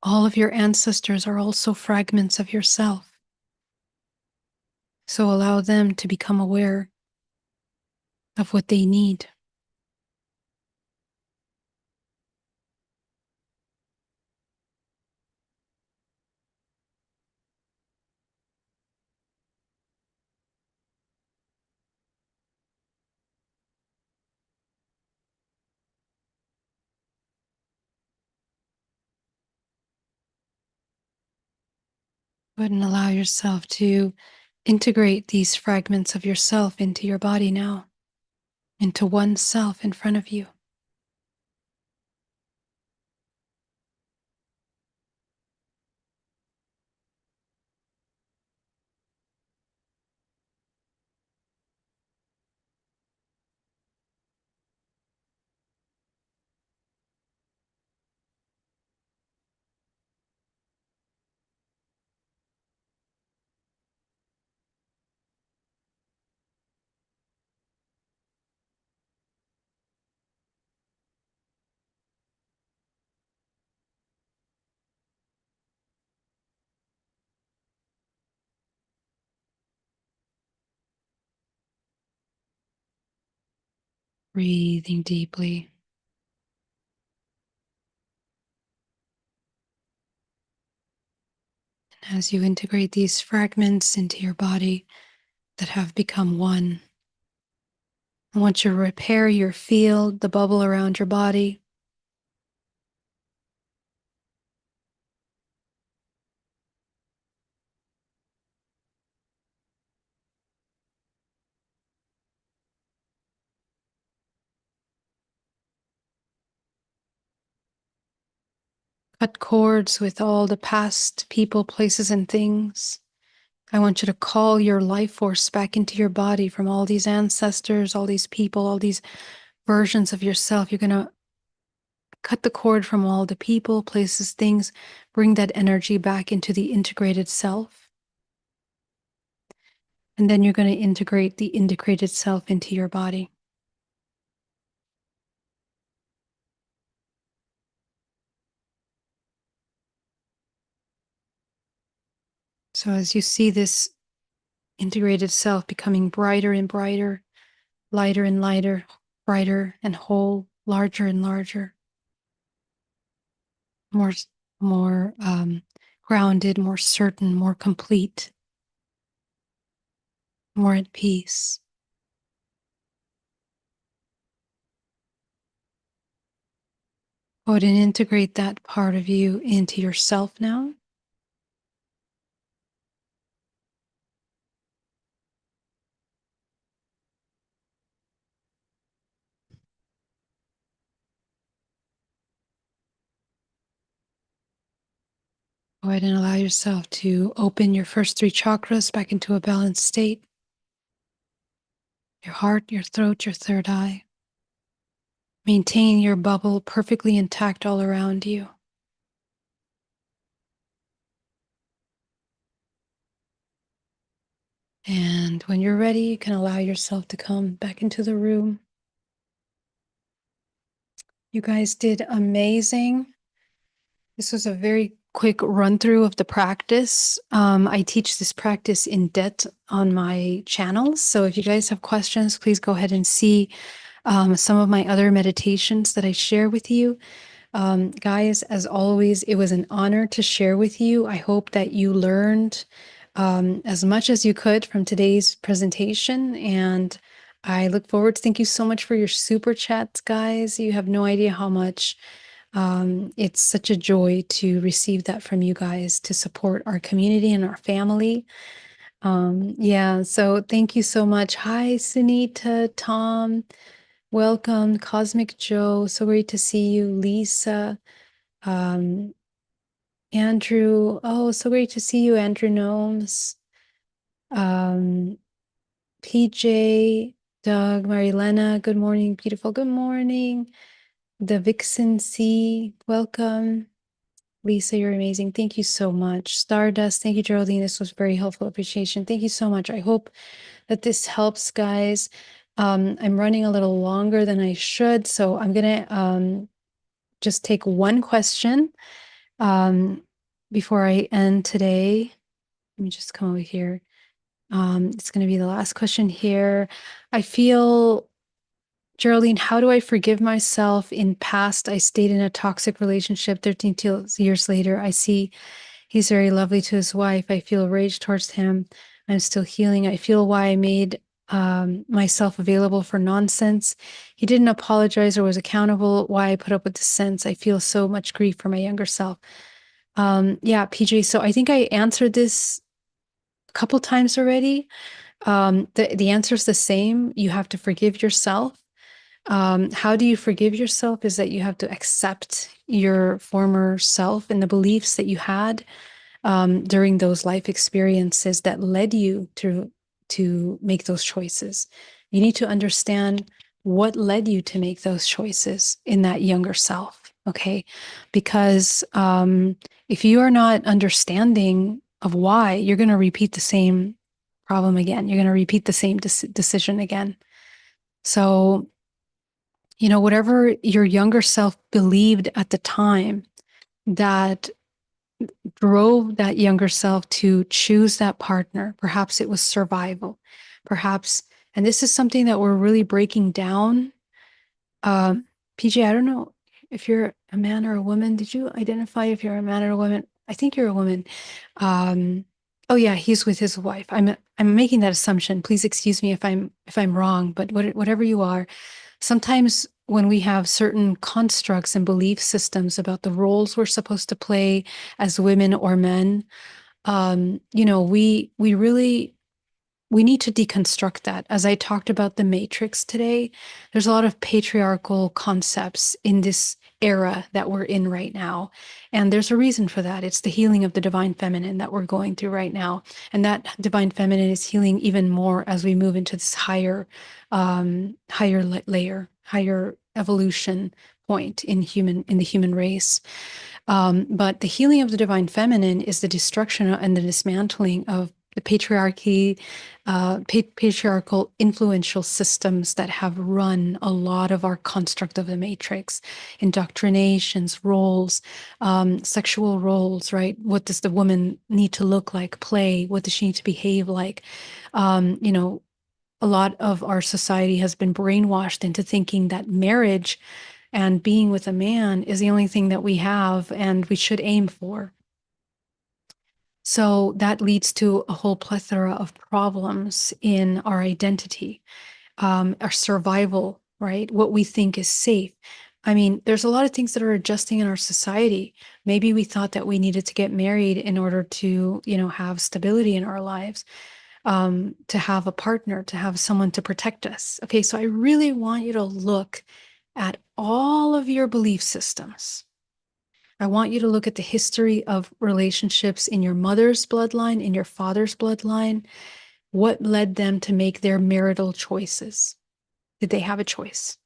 B: All of your ancestors are also fragments of yourself. So allow them to become aware of what they need. Go ahead and allow yourself to integrate these fragments of yourself into your body now, into one self in front of you. Breathing deeply. And as you integrate these fragments into your body that have become one, I want you to repair your field, the bubble around your body,
A: Cut cords with all the past people, places, and things. I want you to call your life force back into your body from all these ancestors, all these people, all these versions of yourself. You're going to cut the cord from all the people, places, things, bring that energy back into the integrated self. And then you're going to integrate the integrated self into your body. So as you see this integrated self becoming brighter and brighter, lighter and lighter, brighter and whole, larger and larger, more grounded, more certain, more complete, more at peace. Go ahead and integrate that part of you into yourself now. Go ahead and allow yourself to open your first 3 chakras back into a balanced state. Your heart, your throat, your third eye. Maintain your bubble perfectly intact all around you. And when you're ready, you can allow yourself to come back into the room. You guys did amazing. This was a very quick run through of the practice. I teach this practice in depth on my channels. So if you guys have questions, please go ahead and see some of my other meditations that I share with you. Guys, as always, it was an honor to share with you. I hope that you learned as much as you could from today's presentation. And I look forward to thank you so much for your super chats, guys. You have no idea how much. It's such a joy to receive that from you guys to support our community and our family. Yeah, so thank you so much. Hi, Sunita, Tom. Welcome, Cosmic Joe. So great to see you, Lisa. Andrew. Oh, so great to see you, Andrew Gnomes. PJ, Doug, Marilena. Good morning, beautiful. Good morning. The Vixen C. Welcome. Lisa, you're amazing. Thank you so much. Stardust. Thank you, Geraldine. This was very helpful. Appreciation. Thank you so much. I hope that this helps, guys. I'm running a little longer than I should, so I'm gonna just take one question before I end today. Let me just come over here. It's going to be the last question here. I feel, Geraldine, how do I forgive myself? In past, I stayed in a toxic relationship. 13 years later, I see he's very lovely to his wife. I feel rage towards him. I'm still healing. I feel why I made myself available for nonsense. He didn't apologize or was accountable. Why I put up with the sense. I feel so much grief for my younger self. Yeah, PJ. So I think I answered this a couple times already. The answer is the same. You have to forgive yourself. How do you forgive yourself? Is that you have to accept your former self and the beliefs that you had during those life experiences that led you to make those choices. You need to understand what led you to make those choices in that younger self. Okay, because if you are not understanding of why, you're going to repeat the same problem again. You're going to repeat the same decision again. So, whatever your younger self believed at the time that drove that younger self to choose that partner. Perhaps it was survival. Perhaps, and this is something that we're really breaking down. PJ, I don't know if you're a man or a woman. Did you identify if you're a man or a woman? I think you're a woman. Oh yeah, he's with his wife. I'm making that assumption. Please excuse me if I'm wrong, but whatever you are, sometimes when we have certain constructs and belief systems about the roles we're supposed to play as women or men, we really we need to deconstruct that. As I talked about the matrix today, there's a lot of patriarchal concepts in this era that we're in right now. And there's a reason for that. It's the healing of the divine feminine that we're going through right now. And that divine feminine is healing even more as we move into this higher layer, higher evolution point in the human race. But the healing of the divine feminine is the destruction and the dismantling of the patriarchy, patriarchal influential systems that have run a lot of our construct of the matrix, indoctrinations, roles, sexual roles, right? What does the woman need to look like, play? What does she need to behave like? You know, a lot of our society has been brainwashed into thinking that marriage and being with a man is the only thing that we have and we should aim for. So that leads to a whole plethora of problems in our identity, our survival, right? What we think is safe. I mean, there's a lot of things that are adjusting in our society. Maybe we thought that we needed to get married in order to, have stability in our lives, to have a partner, to have someone to protect us. Okay, so I really want you to look at all of your belief systems. I want you to look at the history of relationships in your mother's bloodline, in your father's bloodline. What led them to make their marital choices? Did they have a choice?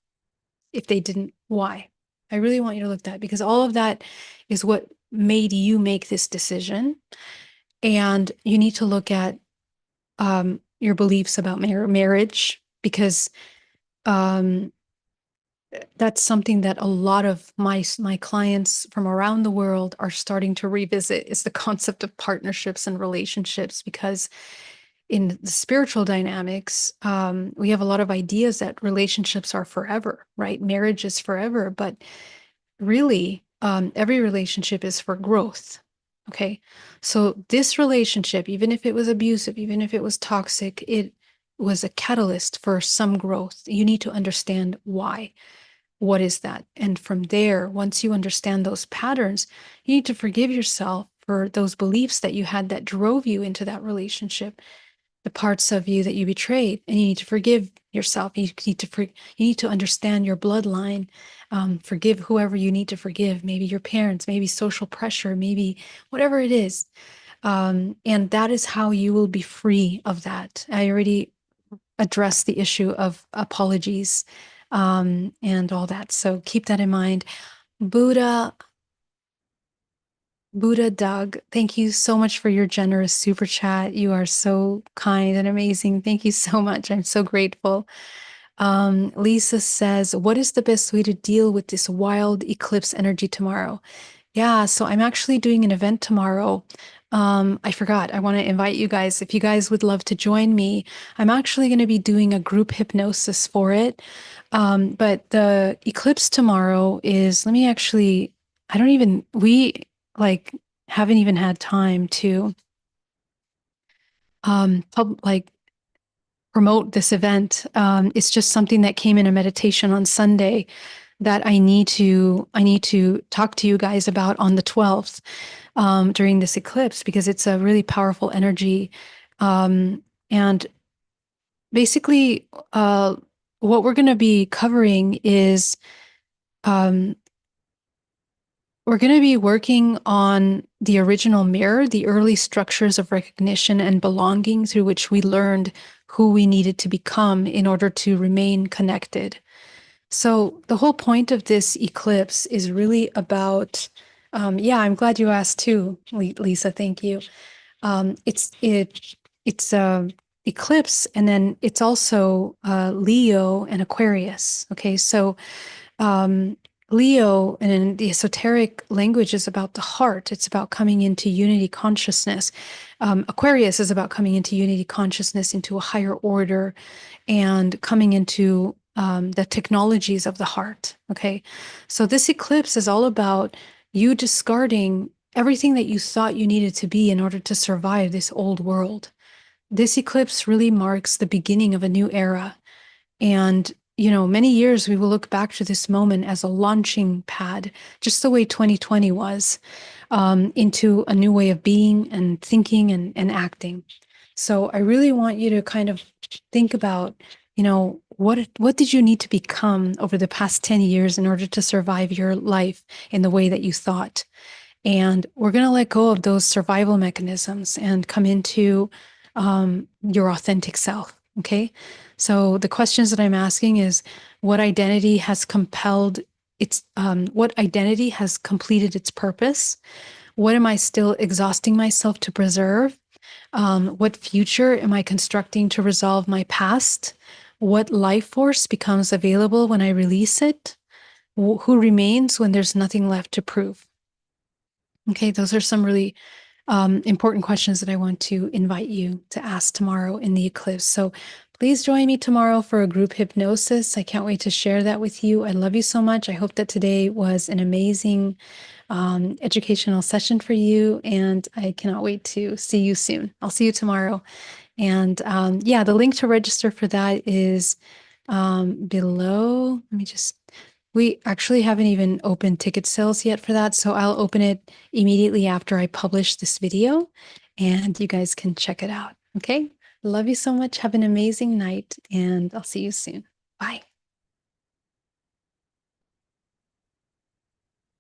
A: If they didn't, why? I really want you to look at that because all of that is what made you make this decision. And you need to look at your beliefs about marriage because that's something that a lot of my clients from around the world are starting to revisit is the concept of partnerships and relationships because in the spiritual dynamics, we have a lot of ideas that relationships are forever, right? Marriage is forever, but really, every relationship is for growth. Okay. So this relationship, even if it was abusive, even if it was toxic, it was a catalyst for some growth. You need to understand why. What is that? And from there, once you understand those patterns, you need to forgive yourself for those beliefs that you had that drove you into that relationship, the parts of you that you betrayed, and you need to forgive yourself. You need to understand your bloodline, forgive whoever you need to forgive, maybe your parents, maybe social pressure, maybe whatever it is. And that is how you will be free of that. I already addressed the issue of apologies and all that. So keep that in mind. Buddha Doug, thank you so much for your generous super chat. You are so kind and amazing. Thank you so much. I'm so grateful. Lisa says, what is the best way to deal with this wild eclipse energy tomorrow? Yeah, so I'm actually doing an event tomorrow. I forgot. I want to invite you guys. If you guys would love to join me, I'm actually going to be doing a group hypnosis for it. But the eclipse tomorrow is, let me actually, I don't even, we like haven't even had time to like promote this event. It's just something that came in a meditation on Sunday that I need to talk to you guys about on the 12th during this eclipse because it's a really powerful energy. And basically, what we're going to be covering is we're going to be working on the original mirror, the early structures of recognition and belonging through which we learned who we needed to become in order to remain connected. So the whole point of this eclipse is really about, yeah, I'm glad you asked too, Lisa. Thank you. It's eclipse, and then it's also Leo and Aquarius. Okay, so Leo and the esoteric language is about the heart. It's about coming into unity consciousness. Aquarius is about coming into unity consciousness, into a higher order, and coming into the technologies of the heart. Okay, so this eclipse is all about you discarding everything that you thought you needed to be in order to survive this old world. This eclipse really marks the beginning of a new era. And, many years we will look back to this moment as a launching pad, just the way 2020 was, into a new way of being and thinking and acting. So I really want you to kind of think about, what did you need to become over the past 10 years in order to survive your life in the way that you thought? And we're going to let go of those survival mechanisms and come into your authentic self. Okay. So the questions that I'm asking is what identity has what identity has completed its purpose? What am I still exhausting myself to preserve? What future am I constructing to resolve my past? What life force becomes available when I release it? Who remains when there's nothing left to prove? Okay, those are some really important questions that I want to invite you to ask tomorrow in the eclipse. So please join me tomorrow for a group hypnosis. I can't wait to share that with you. I love you so much. I hope that today was an amazing educational session for you, and I cannot wait to see you soon. I'll see you tomorrow. And yeah, the link to register for that is below. We actually haven't even opened ticket sales yet for that. So I'll open it immediately after I publish this video and you guys can check it out. Okay. Love you so much. Have an amazing night and I'll see you soon. Bye.